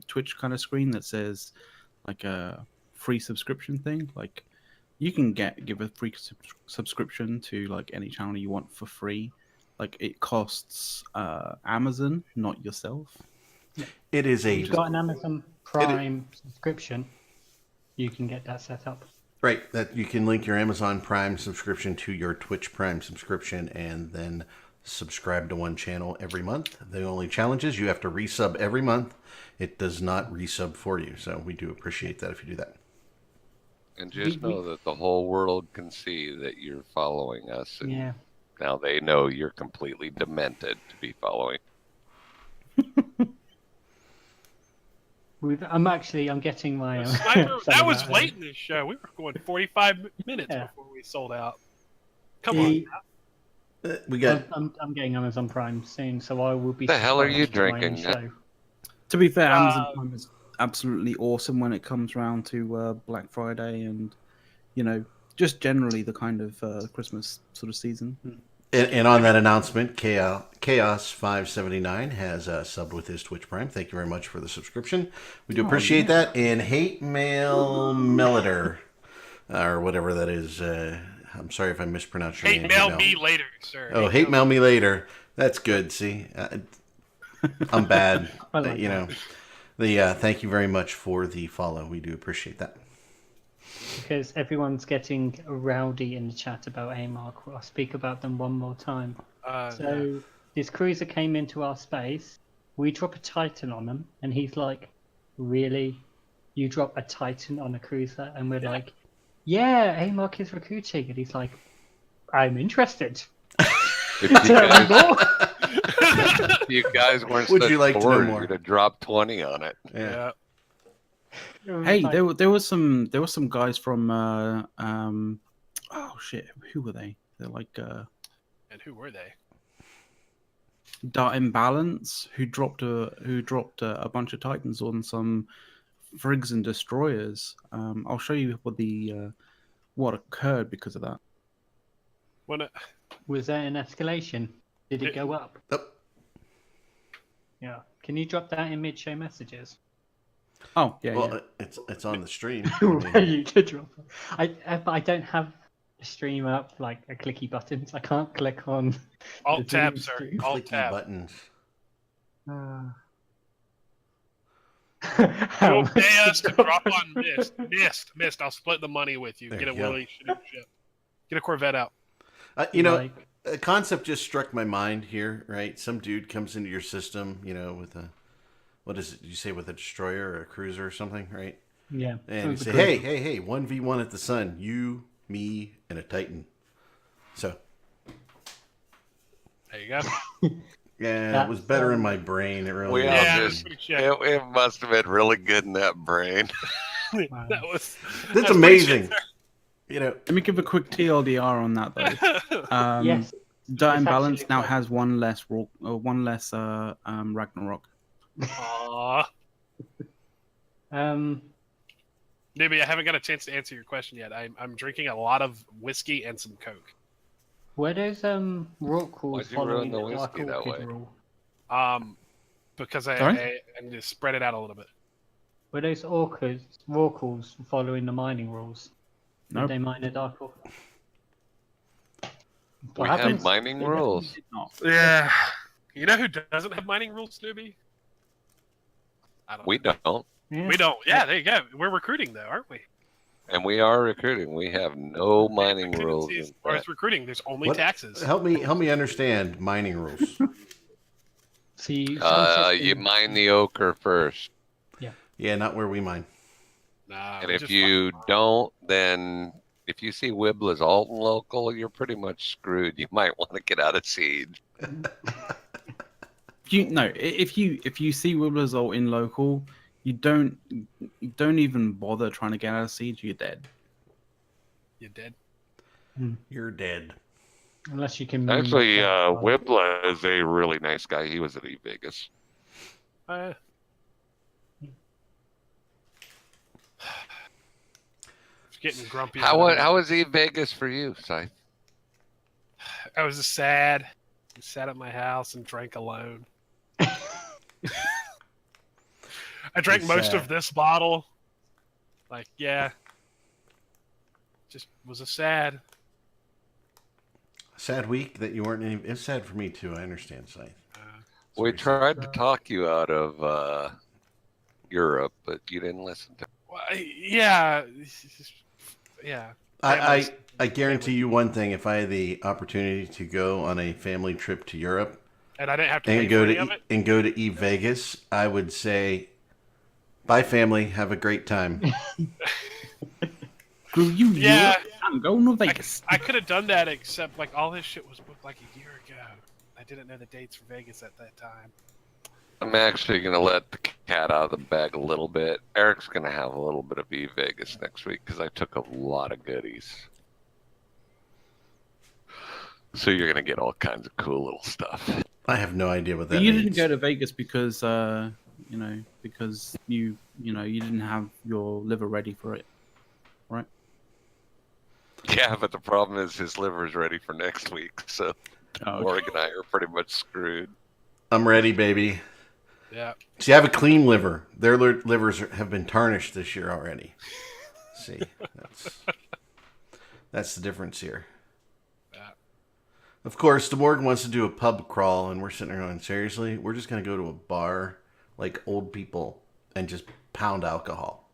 Twitch kind of screen that says like a free subscription thing, like you can give a free subscription to like any channel you want for free. Like it costs Amazon, not yourself. It is If a you've got an Amazon Prime subscription, you can get that set up. right that you can link your Amazon Prime subscription to your Twitch Prime subscription, and then subscribe to one channel every month. The only challenge is you have to resub every month. It does not resub for you, so we do appreciate that if you do that. And just We- know that the whole world can see that you're following us. And Yeah. now they know you're completely demented to be following. I'm getting my. Sniper, that something was like late in this show. We were going 45 minutes Yeah. before we sold out. Come on. The- We got I'm getting Amazon Prime soon, so I will be. The hell are you subscribed to my own drinking? show. To be fair, Uh, Amazon Prime is absolutely awesome when it comes around to Black Friday and, you know, just generally the kind of Christmas sort of season. and on that announcement, Chaos 579 has subbed with his Twitch Prime. Thank you very much for the subscription. We do Oh, appreciate yeah. that. And Hate Mail Meliter, or whatever that is. I'm sorry if I mispronounced your Hate name. mail me later, sir. Oh, hate mail me later. That's good. See, I'm bad. I like You know, Thank you very much for the follow. We do appreciate that. Because everyone's getting rowdy in the chat about AMark. I'll speak about them one more time. So this cruiser came into our space. We drop a Titan on him, and he's like, "Really? You drop a Titan on a cruiser?" And we're like, "Yeah, AMark is recruiting." And he's like, "I'm interested." If you guys weren't Would such you like to know bored, more? you'd have dropped 20 on it. Yeah. Hey, Like, there was some guys from oh shit, who were they? They're like And who were they? Dart Imbalance who dropped a bunch of Titans on some frigs and destroyers. I'll show you what occurred because of that. When was there an escalation? Did it go up? Oh, Yeah. Can you drop that in mid-show messages? Oh yeah, well, yeah. it's on the stream. I Where mean, you could drop it. I don't have the stream up like a clicky buttons. I can't click on Alt the tab, Zoom sir. stream. Alt clicky tab. buttons. How You'll much pay us to drop drop it? on Mist. I'll split the money with you. There Get a you go. Willie shooting ship. Get a Corvette out. Like, A concept just struck my mind here, right? Some dude comes into your system, with what is it? You say with a destroyer or a cruiser or something, right? yeah. And you Sounds say, good. hey, 1v1 at the sun. You, me, and a Titan. So, There you go. yeah, it was better in my brain. It really We was. all Yeah, just- pretty sure. It must have been really good in that brain. Wow. That was. That's pretty amazing. shit, Let me give a quick TLDR on that though. sir. Yes. Dart It's Imbalance actually now quite- has one less Ragnarok. Aw. Maybe I haven't got a chance to answer your question yet. I'm drinking a lot of whiskey and some Coke. Were those rock rules Why'd you ruin following the the Dark whiskey that Orchid way? rule? Because Sorry? I need to spread it out a little bit. Were those oracles following the mining rules? Nope. Did they mine the Dark Orchid? We What have happens? mining They rules. definitely did not. Yeah. You know who doesn't have mining rules, Snoopy? I don't We know. don't. Yeah. We don't. Yeah, there you go. We're recruiting though, aren't we? And we are recruiting. We have no mining rules. Recruiting or it's recruiting. There's only What? taxes. Help me understand mining rules. So you, You mine the ochre first. Yeah, not where we mine. Nah, And we if just you don't, then if you see Wibla's Alton local, you're pretty much screwed. You might want to get out of Siege. If you see Wibbler's ult in local, you don't even bother trying to get out of siege. You're dead. you did. You're dead. unless you can. Actually, move that Wibla is a really nice guy. He was at eVegas. It's getting grumpy. How was eVegas for you, Scythe? I was just sad. I sat at my house and drank alone. I drank It's most sad. of this bottle. Like, yeah. Just was a sad. Sad week that you weren't. It's sad for me too. I understand, Scythe. We tried to talk you out of Europe, but you didn't listen to. Well, yeah. Yeah. I guarantee you one thing: if I had the opportunity to go on a family trip to Europe And I didn't have to pay and for go any to of it. and go to Vegas, I would say, "Bye, family. Have a great time." Screw you, Yeah. Europe. I'm going to Vegas. I could have done that, except like all this shit was booked like a year ago. I didn't know the dates for Vegas at that time. I'm actually going to let the cat out of the bag a little bit. Eric's going to have a little bit of eVegas next week because I took a lot of goodies. So you're going to get all kinds of cool little stuff. I have no idea what that But you means. didn't go to Vegas because because you didn't have your liver ready for it. Yeah, but the problem is his liver's ready for next week. So Oh, okay. Morgan and I are pretty much screwed. I'm ready, baby. Yeah. See, I have a clean liver. Their livers have been tarnished this year already. See, that's the difference here. Yeah. Of course, the Morgan wants to do a pub crawl, and we're sitting there going, seriously? We're just going to go to a bar like old people and just pound alcohol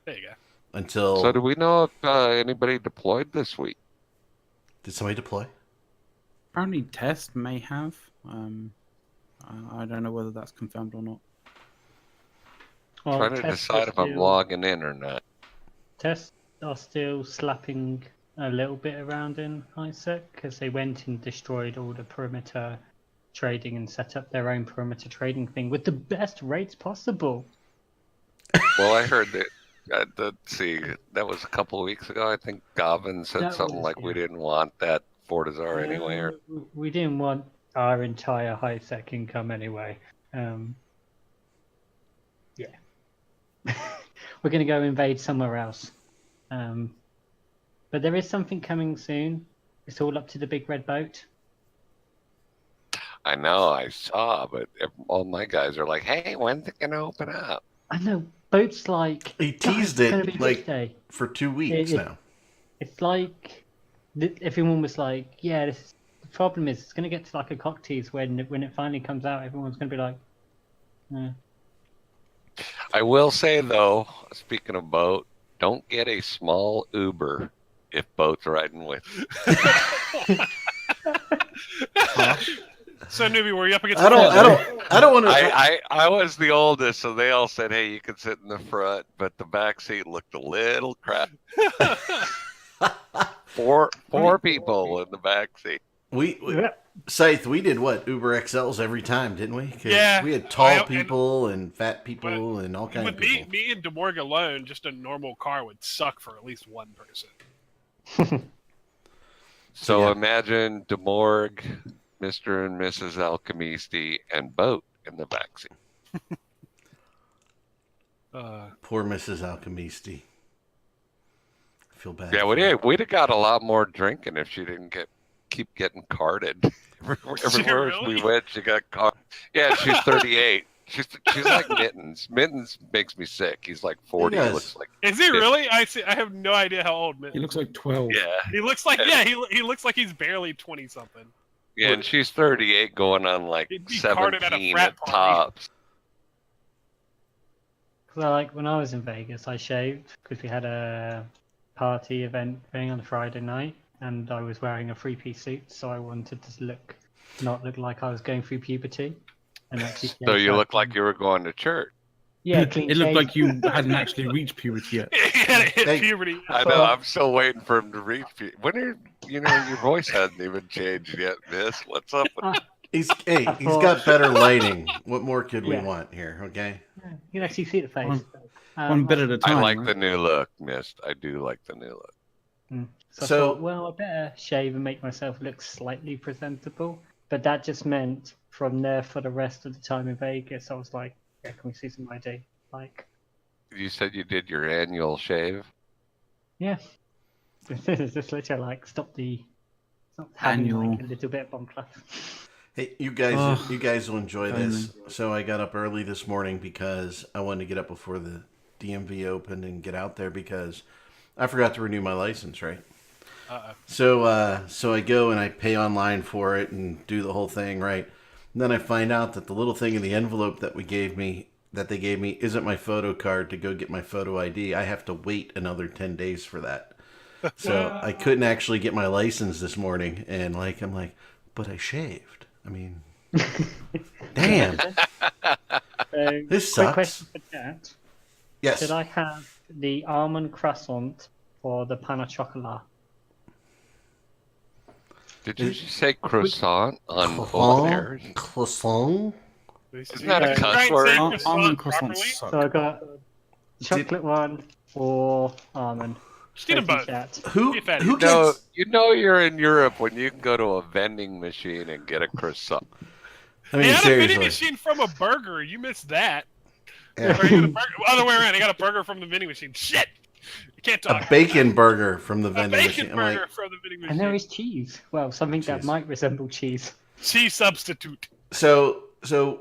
There you go. until. So do we know if anybody deployed this week? Did somebody deploy? Apparently, Test may have. I don't know whether that's confirmed or not. Well, Trying to tests decide are if I'm still- logging in or not. Tests are still slapping a little bit around in ISEC because they went and destroyed all the perimeter trading and set up their own perimeter trading thing with the best rates possible. Well, I heard that. Let's see, that was a couple of weeks ago. I think Gavin said That something was, like we yeah. didn't want that Fortizar anyway. Or We didn't want our entire high sec income anyway. Yeah. We're going to go invade somewhere else. But there is something coming soon. It's all up to the big red boat. I know, I saw, but all my guys are like, "Hey, when's it gonna open up?" I know boats like He "Guys, teased it's gonna it be like this day." for 2 weeks It- now. It's like everyone was like, "Yeah, the problem is it's going to get to like a cock tease when it finally comes out. Everyone's going to be like, I will say though, speaking of boat, don't get a small Uber if boat's riding with you. So newbie, were you up against? I don't want to. I was the oldest, so they all said, "Hey, you can sit in the front," but the back seat looked a little crap. Four people in the back seat. we Scythe, we did what? Uber XLs every time, didn't we? 'Cause Yeah. we had tall and- people and fat people and all kinds With of people. me and DeMorg alone, just a normal car would suck for at least one person. So Yeah. imagine DeMorg, Mr. and Mrs. Alchemisti, and Boat in the back seat. Poor Mrs. Alchemisti. I feel bad. Yeah, for her. we'd have got a lot more drinking if she didn't keep getting carded. Everywhere really? we went, she got carded. Yeah, she's 38. She's like Mittens. Mittens makes me sick. He's like 40. He does. Looks like Is he really? I have no idea how old. He looks like 12. yeah, He looks like he looks like he's barely 20 something. yeah. And she's 38, going on like He'd be carded at a 17 frat at party. tops. Because like when I was in Vegas, I shaved because we had a party event thing on a Friday night, and I was wearing a three-piece suit, so I wanted to not look like I was going through puberty. And actually So you look like you were going to church. yeah, clean It looked shave. like you hadn't actually reached puberty yet. He had hit Hey. puberty. I know. I'm still waiting for him to reach. When are your voice hasn't even changed yet, Miss? What's up with He's thought- got better lighting. What more could we Yeah. want here? Okay. You can actually see the face. One bit at a time. I like right? the new look, Mist. I do like the new look. So I So- thought, well, I better shave and make myself look slightly presentable. But that just meant from there for the rest of the time in Vegas, I was like, yeah, can we see some ID? Like, You said you did your annual shave. yeah. This is just literally like stop having Annual. like a little bit of bomb class. Hey, you guys, Ugh. you guys will enjoy this. Finally. So I got up early this morning because I wanted to get up before the DMV opened and get out there because I forgot to renew my license, right? So I go and I pay online for it and do the whole thing, right? And then I find out that the little thing in the envelope that they gave me isn't my photo card to go get my photo ID. I have to wait another 10 days for that. So I couldn't actually get my license this morning, and I'm like, but I shaved. I mean, damn. This Quick sucks. question for chat. Yes. Should I have the almond croissant or the pain au chocolat? Did you just say croissant on both airs? Croissant? Isn't that a Yeah, cuss right, word? say Almond croissant croissants properly. suck. So I got chocolate one or almond. Just eat them Both both. in chat. Who Be fatty. who No, gets you're in Europe when you can go to a vending machine and get a croissant. I They mean had a vending seriously. machine from a burger. You missed that. Yeah. Or you got a burger, other way around. They got a burger from the vending machine. Shit! You can't A talk. bacon burger from the A vending bacon machine. I'm burger like, from the vending And there machine. is cheese. Well, something that Cheese. might resemble cheese. Cheese substitute. so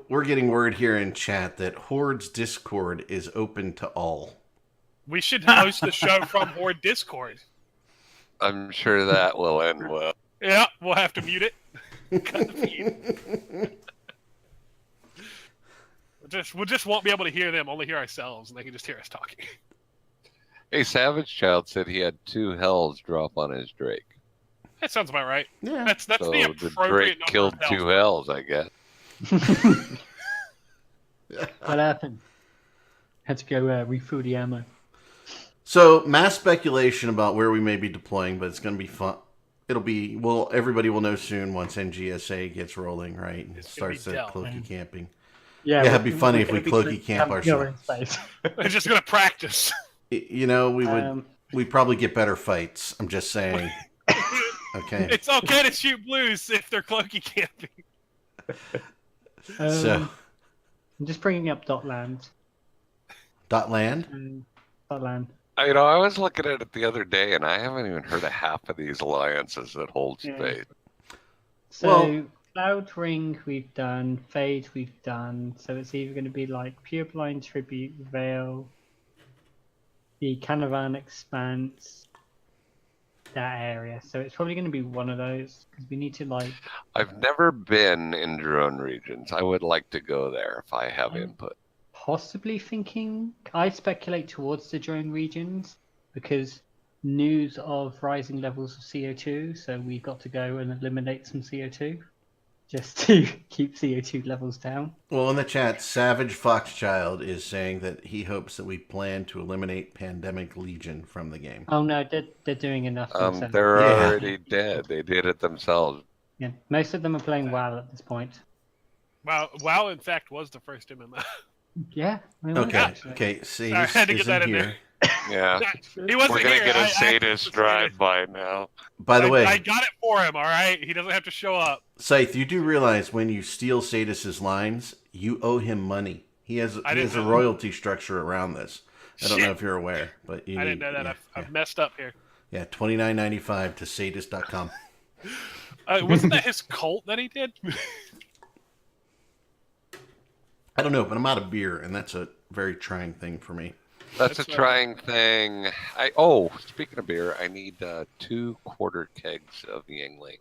we're getting word here in chat that Horde's Discord is open to all. We should host the show from Horde Discord. I'm sure that will end well. Yeah, we'll have to mute it. Cut the feed. we'll just won't be able to hear them. Only hear ourselves, and they can just hear us talking. Hey, Savage Child said he had 2 hells drop on his Drake. That sounds about right. Yeah. That's So the the appropriate Drake number killed of 2 hells, I guess. What happened? Had to go refuel the ammo. So, mass speculation about where we may be deploying, but it's going to be fun. Everybody will know soon once NGSA gets rolling, right? And It's gonna starts be their Dell. cloaky camping. Yeah, it'd be funny we're if we gonna be cloaky putting camp Camp in ourselves. space. They're just gonna practice. We would, we'd probably get better fights. I'm just saying. Okay. It's okay to shoot blues if they're cloaky camping. So, I'm just bringing up Dotland. Dotland? Dotland. I was looking at it the other day, and I haven't even heard of half of these alliances that hold Yeah. space. So Well- Cloud Ring we've done, Fade we've done. So it's either going to be like Pureblind Tribute, Veil, the Canavan Expanse, that area. So it's probably going to be one of those because we need to like. I've never been in drone regions. I would like to go there if I have input. Possibly thinking, I speculate towards the drone regions because news of rising levels of CO2, so we've got to go and eliminate some CO2 just to keep CO2 levels down. Well, in the chat, Savage Foxchild is saying that he hopes that we plan to eliminate Pandemic Legion from the game. Oh no, they're doing enough. themselves. They're Yeah. already dead. They did it themselves. Yeah, most of them are playing WoW at this point. WoW, in fact, was the first MMO. Yeah. I mean, Okay, actually. okay. See, I had to get that in here. Yeah. He wasn't We're gonna here. get a I sadist drive by now. By the way, I got it for him. All right, he doesn't have to show up. Scythe, you do realize when you steal Sadis's lines, you owe him money. He has I didn't a know that. royalty structure around this. I don't Shit. know if you're aware, but you I need, didn't know that. Yeah, I've messed up here. yeah, $29.95 to sadist.com. Wasn't that his cult that he did? I don't know, but I'm out of beer, and that's a very trying thing for me. That's a That's trying thing. Speaking of beer, I need 2 quarter kegs of Yingling.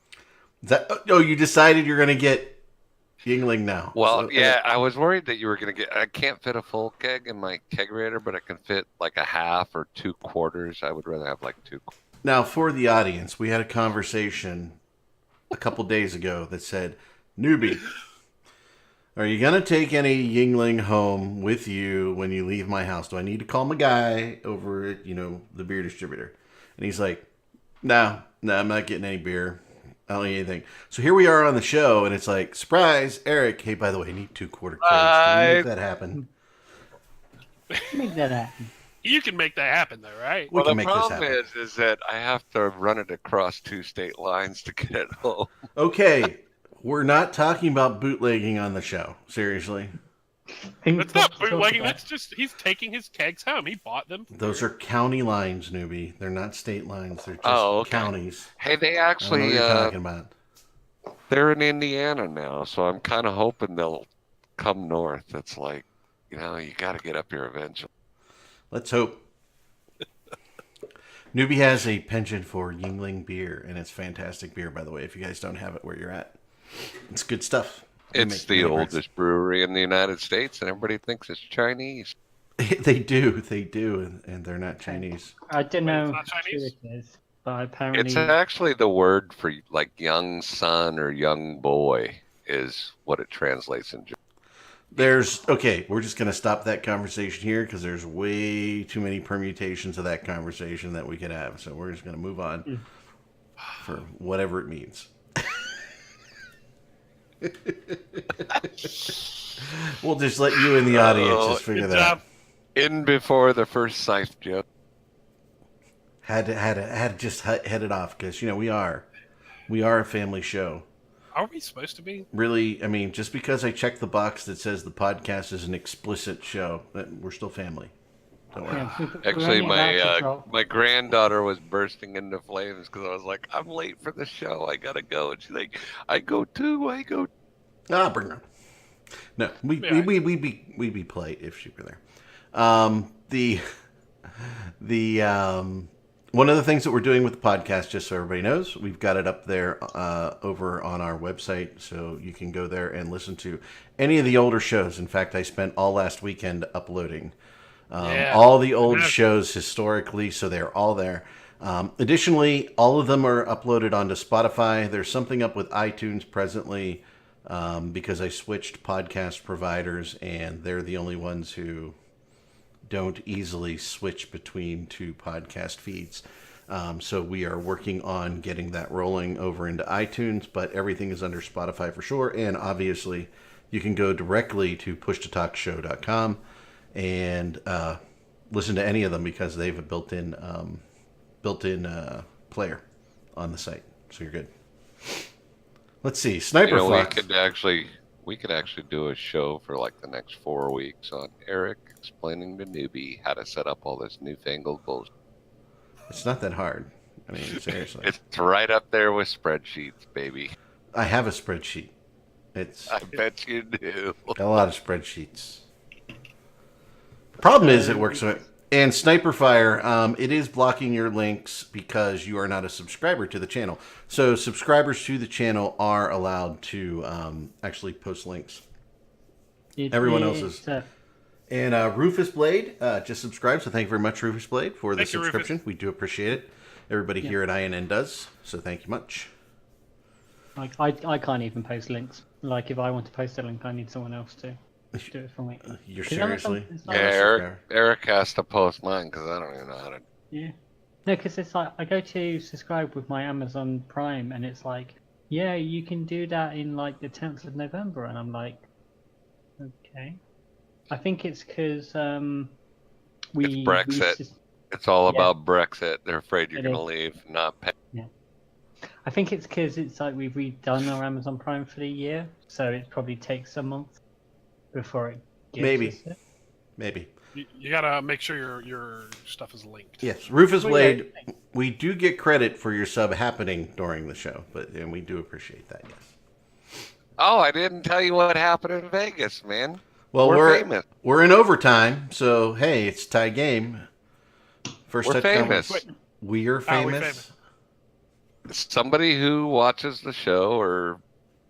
You decided you're going to get Yingling now. Well, So, yeah, I was worried that you were going to get. I can't fit a full keg in my kegerator, but I can fit like a half or 2 quarters. I would rather have like 2. Now, for the audience, we had a conversation a couple days ago that said, "Newbie, are you going to take any Yingling home with you when you leave my house? Do I need to call my guy over at, the beer distributor?" And he's like, No, I'm not getting any beer. I don't need anything. So here we are on the show, and it's like, surprise, Eric. Hey, by the way, I need 2 quarter kegs. Can you make that happen? Make that happen. You can make that happen, though, right? We can the make this problem happen. is that I have to run it across 2 state lines to get it home. Okay, we're not talking about bootlegging on the show. Seriously. That's not bootlegging. That's just he's taking his kegs home. He bought them. Those are county lines, newbie. They're not state lines. They're just Okay. counties. Hey, they I don't know actually what you're talking about. they're in Indiana now, so I'm kind of hoping they'll come north. It's like, you got to get up here eventually. Let's hope. Newbie has a penchant for Yingling beer, and it's fantastic beer, by the way, if you guys don't have it where you're at. It's good stuff. They It's make the flavors. oldest brewery in the United States, and everybody thinks it's Chinese. They do, and they're not Chinese. I don't Wait, know it's not how true Chinese? it is, but apparently It's actually the word for like young son or young boy is what it translates into. We're just going to stop that conversation here because there's way too many permutations of that conversation that we could have. So we're just going to move on for whatever it means. We'll just let you in the audience just figure Good that out. job. In before the first scythe joke. Had to just head it off because we are a family show. Are we supposed to be? Really, I mean, just because I checked the box that says the podcast is an explicit show, we're still family. Don't worry. Yeah, we're Actually, only allowed to drop- my granddaughter was bursting into flames because I was like, I'm late for the show. I gotta go, and she's like, I go too. Bring her. No, we'd be polite if she were there. one of the things that we're doing with the podcast, just so everybody knows, we've got it up there over on our website, so you can go there and listen to any of the older shows. In fact, I spent all last weekend uploading all the old shows historically, so they're all there. Additionally, all of them are uploaded onto Spotify. There's something up with iTunes presently because I switched podcast providers, and they're the only ones who don't easily switch between two podcast feeds. So we are working on getting that rolling over into iTunes, but everything is under Spotify for sure. And obviously, you can go directly to pushtotalkshow.com and listen to any of them because they have a built-in player on the site, so you're good. Let's see, Sniper Fox. We could actually do a show for like the next 4 weeks on Eric explaining to newbie how to set up all this newfangled bullshit. It's not that hard. I mean, seriously. It's right up there with spreadsheets, baby. I have a spreadsheet. I bet you do. Got a lot of spreadsheets. Problem is, it works. And Sniper Fire, it is blocking your links because you are not a subscriber to the channel. So subscribers to the channel are allowed to actually post links. Everyone else is. And Rufus Blade just subscribed, so thank you very much, Rufus Blade, for the subscription. We do appreciate it. Everybody here at INN does, so thank you much. Like I can't even post links. Like if I want to post a link, I need someone else to do it for me. You're seriously? Yeah, Eric has to post mine because I don't even know how to. Yeah. No, because it's like I go to subscribe with my Amazon Prime, and it's like, yeah, you can do that in like the 10th of November, and I'm like, okay. I think it's because It's Brexit. It's all about Brexit. They're afraid you're going to leave, not pay. Yeah. I think it's because it's like we've redone our Amazon Prime for the year, so it probably takes a month before it gets us it. Maybe. You gotta make sure your stuff is linked. Yes, Rufus Blade, we do get credit for your sub happening during the show, and we do appreciate that, yes. Oh, I didn't tell you what happened in Vegas, man. Well, we're famous. We're in overtime, so hey, it's tie game. We're famous. We're famous. Somebody who watches the show or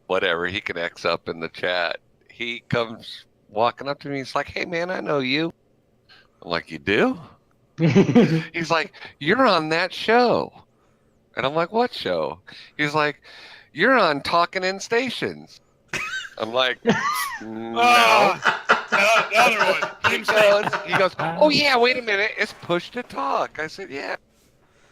whatever, he can X up in the chat. He comes walking up to me. He's like, "Hey, man, I know you." I'm like, "You do?" He's like, "You're on that show," and I'm like, "What show?" He's like, "You're on Talking in Stations." I'm like, no. Another one. He goes, "Oh yeah, wait a minute, it's Push to Talk." I said, "Yeah."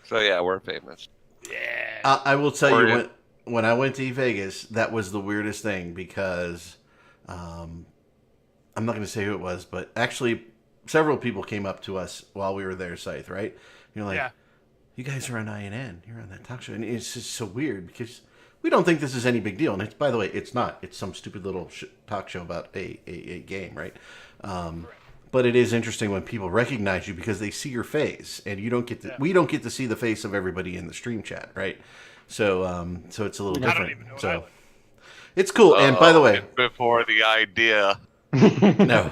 So yeah, we're famous. Yeah. I will tell you, when I went to Vegas, that was the weirdest thing because I'm not going to say who it was, but actually several people came up to us while we were there, Scythe, right? You're like, you guys are on INN. You're on that talk show. And it's just so weird because we don't think this is any big deal. And it's, by the way, it's not. It's some stupid little talk show about a game, right? But it is interesting when people recognize you because they see your face, and you don't get to. We don't get to see the face of everybody in the stream chat, right? So, so it's a little different. I don't even know so it's cool. And by the way, before the idea, no.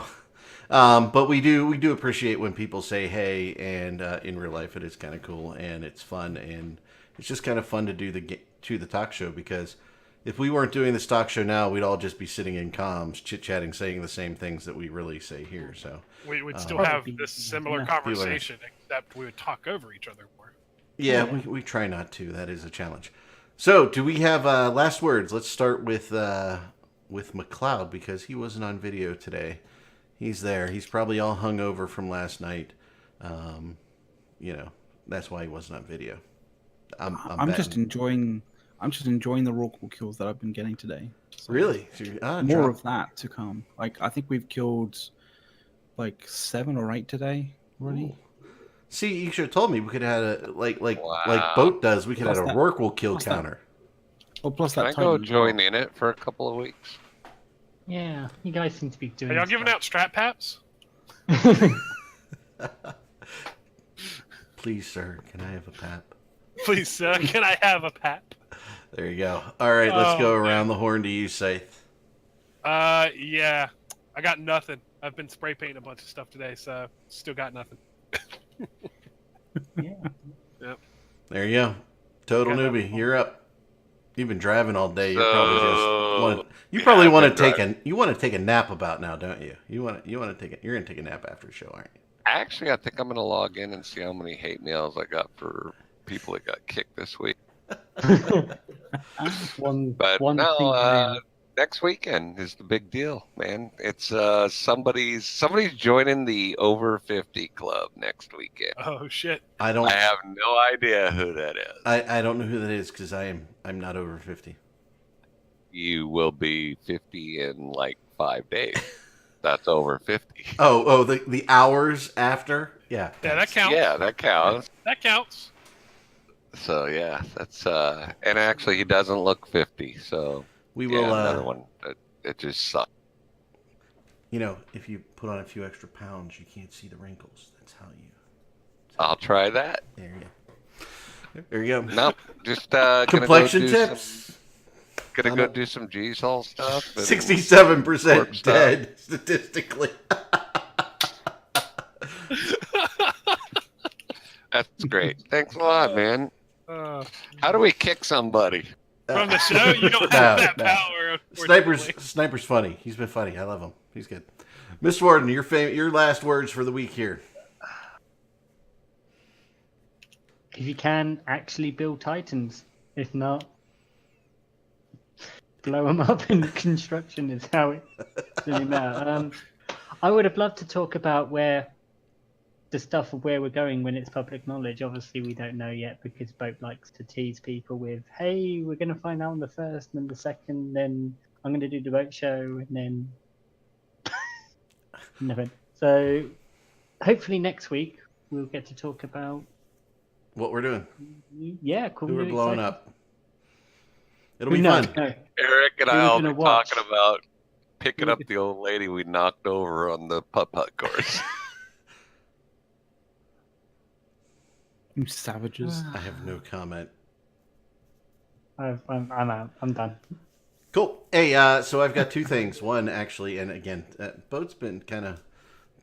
But we do appreciate when people say hey, and in real life it is kind of cool and it's fun, and it's just kind of fun to do the talk show, because if we weren't doing this talk show now, we'd all just be sitting in comms, chit-chatting, saying the same things that we really say here. So we'd still have this similar conversation, except we would talk over each other more. Yeah, we try not to. That is a challenge. So, do we have last words? Let's start with McLeod, because he wasn't on video today. He's there. He's probably all hungover from last night. That's why he wasn't on video. I'm just enjoying the raw kills that I've been getting today. So really? More of that to come. Like, I think we've killed like 7 or 8 today already. Ooh. See, you should have told me. We could have had like Boat does. We could have a Rorqual kill counter. Well, plus that. Can I go join in it for a couple of weeks? Yeah, you guys seem to be doing. Are y'all giving out strap paps? Please, sir, can I have a pap? Please, sir, can I have a pap? There you go. All right, let's go around the horn to you, Scythe. Yeah, I got nothing. I've been spray painting a bunch of stuff today, so still got nothing. Yeah. There you go. Total Got that newbie. one. You're up. You've been driving all day. You So, probably just want. You yeah, probably I've want been to take driving. you want to take a nap about now, don't you? You want to take it. You're gonna take a nap after the show, aren't you? Actually, I think I'm gonna log in and see how many hate mails I got for people that got kicked this week. one But one no, single man. next weekend is the big deal, man. It's somebody's joining the over 50 club next weekend. Oh shit! I don't. I have no idea who that is. I don't know who that is because I'm not over 50. You will be 50 in like 5 days. That's over 50. Oh, the hours after. Yeah. Yeah, that thanks. counts. Yeah, that counts. That counts. So yeah, that's and actually he doesn't look 50. So We yeah, will. another one that just sucks. You know, if you put on a few extra pounds, you can't see the wrinkles. That's how you. I'll try that. There you go. There you go. Nope, just gonna Complexion go do tips. Gonna go do some G-Sol stuff. and 67% work stuff. dead statistically. That's great. Thanks a lot, man. Uh, How do we kick somebody? from the show, you don't have No, that no. power. unfortunately. Sniper's funny. He's been funny. I love him. He's good. Miss Warden, your last words for the week here. If you can, actually build Titans. If not, blow them up in construction is how it really matters. I would have loved to talk about where the stuff of where we're going when it's public knowledge. Obviously, we don't know yet because Boat likes to tease people with, "Hey, we're going to find out on the 1st, and then the 2nd, then I'm going to do the boat show, and then nothing." So hopefully next week we'll get to talk about What we're doing. cool. Who we're really blowing exciting. up. It'll be No, fun. no. Eric and Who I we will be gonna watch? talking about picking up the old lady we knocked over on the putt-putt course. You savages. I have no comment. I'm out. I'm done. Cool. Hey, so I've got two things. One, actually, and again, Boat's been kind of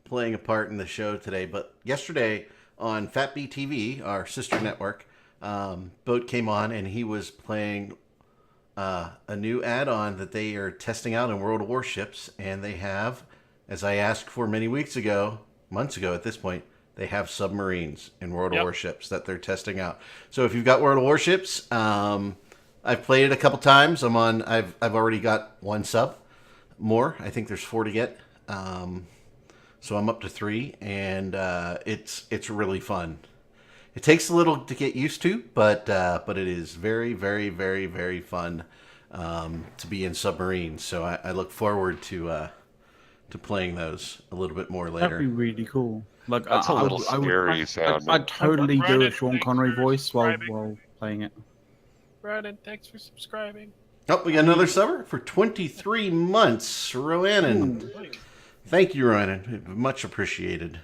playing a part in the show today, but yesterday on FatB TV, our sister network, Boat came on and he was playing a new add-on that they are testing out in World of Warships, and they have, as I asked for many months ago at this point, they have submarines in World of Yep. Warships that they're testing out. So if you've got World of Warships, I've played it a couple times. I've already got one sub. More. I think there's 4 to get. So I'm up to 3, and it's really fun. It takes a little to get used to, but it is very, very, very, very fun to be in submarines. So I look forward to playing those a little bit more That'd be later. really cool. Like That's a little I would, scary sounding. I'd totally do a Brandon, Sean thanks Connery for voice while subscribing. playing it. Brandon, thanks for subscribing. Oh, we got another subber for 23 months. Roannon. Thank you, Roannon. Much appreciated.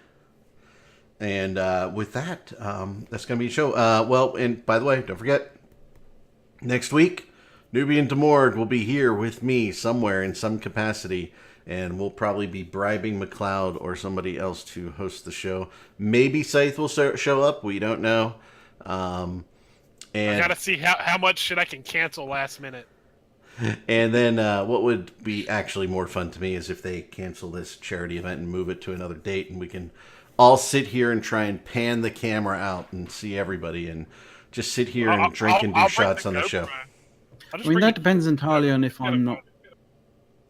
And with that, that's going to be a show. Well, and by the way, don't forget, next week, Nubian Demord will be here with me somewhere in some capacity, and we'll probably be bribing McLeod or somebody else to host the show. Maybe Scythe will show up. We don't know. I And gotta see how much shit I can cancel last minute. And then what would be actually more fun to me is if they cancel this charity event and move it to another date, and we can all sit here and try and pan the camera out and see everybody and just sit here and drink and do I'll bring shots on the GoPro. show. I'll I just mean, bring that a- depends entirely on if Yeah, I'm not.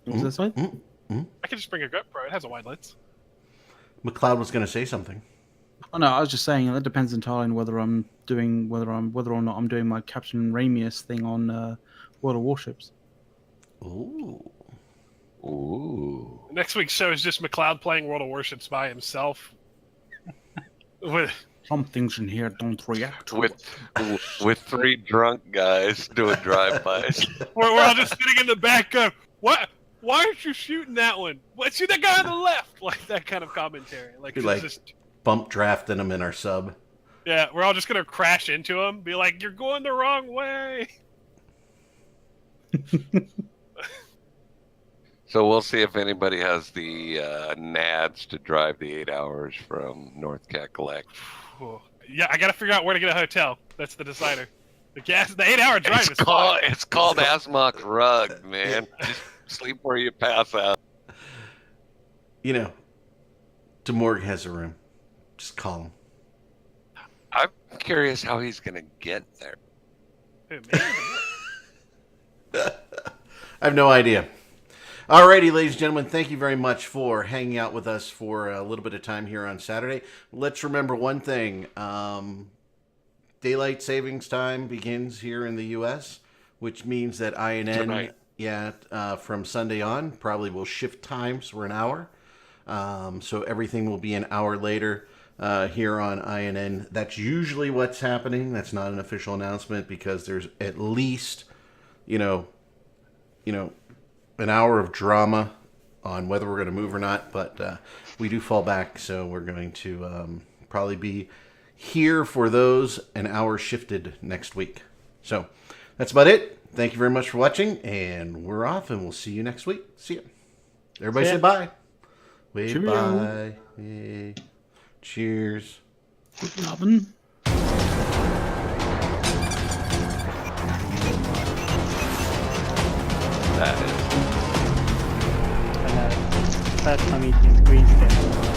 What was that say? I can just bring a GoPro. It has a wide lens. McLeod was going to say something. Oh no, I was just saying that depends entirely on whether or not I'm doing my Captain Ramius thing on World of Warships. Ooh. Ooh. Next week's show is just McLeod playing World of Warships by himself. With Some things in here don't react to With it. with 3 drunk guys doing drive-bys. we're all just sitting in the back going, "What? Why aren't you shooting that one? What? Shoot that guy on the left!" Like that kind of commentary. Like You're it's like- just Bump drafting them in our sub. yeah, we're all just gonna crash into him, be like, "You're going the wrong way." So we'll see if anybody has the nads to drive the 8 hours from North Cackalack. Whew. Yeah, I gotta figure out where to get a hotel. That's the decider. The 8-hour drive is fine. It's called Asmok Rug, man. Just sleep where you pass out. You know, DeMorg has a room. Just call him. I'm curious how he's gonna get there. Who, me? I have no idea. Alrighty, ladies and gentlemen, thank you very much for hanging out with us for a little bit of time here on Saturday. Let's remember one thing. Daylight savings time begins here in the U.S., which means that INN, from Sunday on, probably will shift times for an hour. So everything will be an hour later here on INN. That's usually what's happening. That's not an official announcement because there's at least, an hour of drama on whether we're going to move or not. But we do fall back, so we're going to probably be here for those an hour shifted next week. So that's about it. Thank you very much for watching, and we're off, and we'll see you next week. See ya. Everybody say bye. Wave Cheerio. bye. Yay. Cheers. Good lovin'. That is. First time eating squeezed it.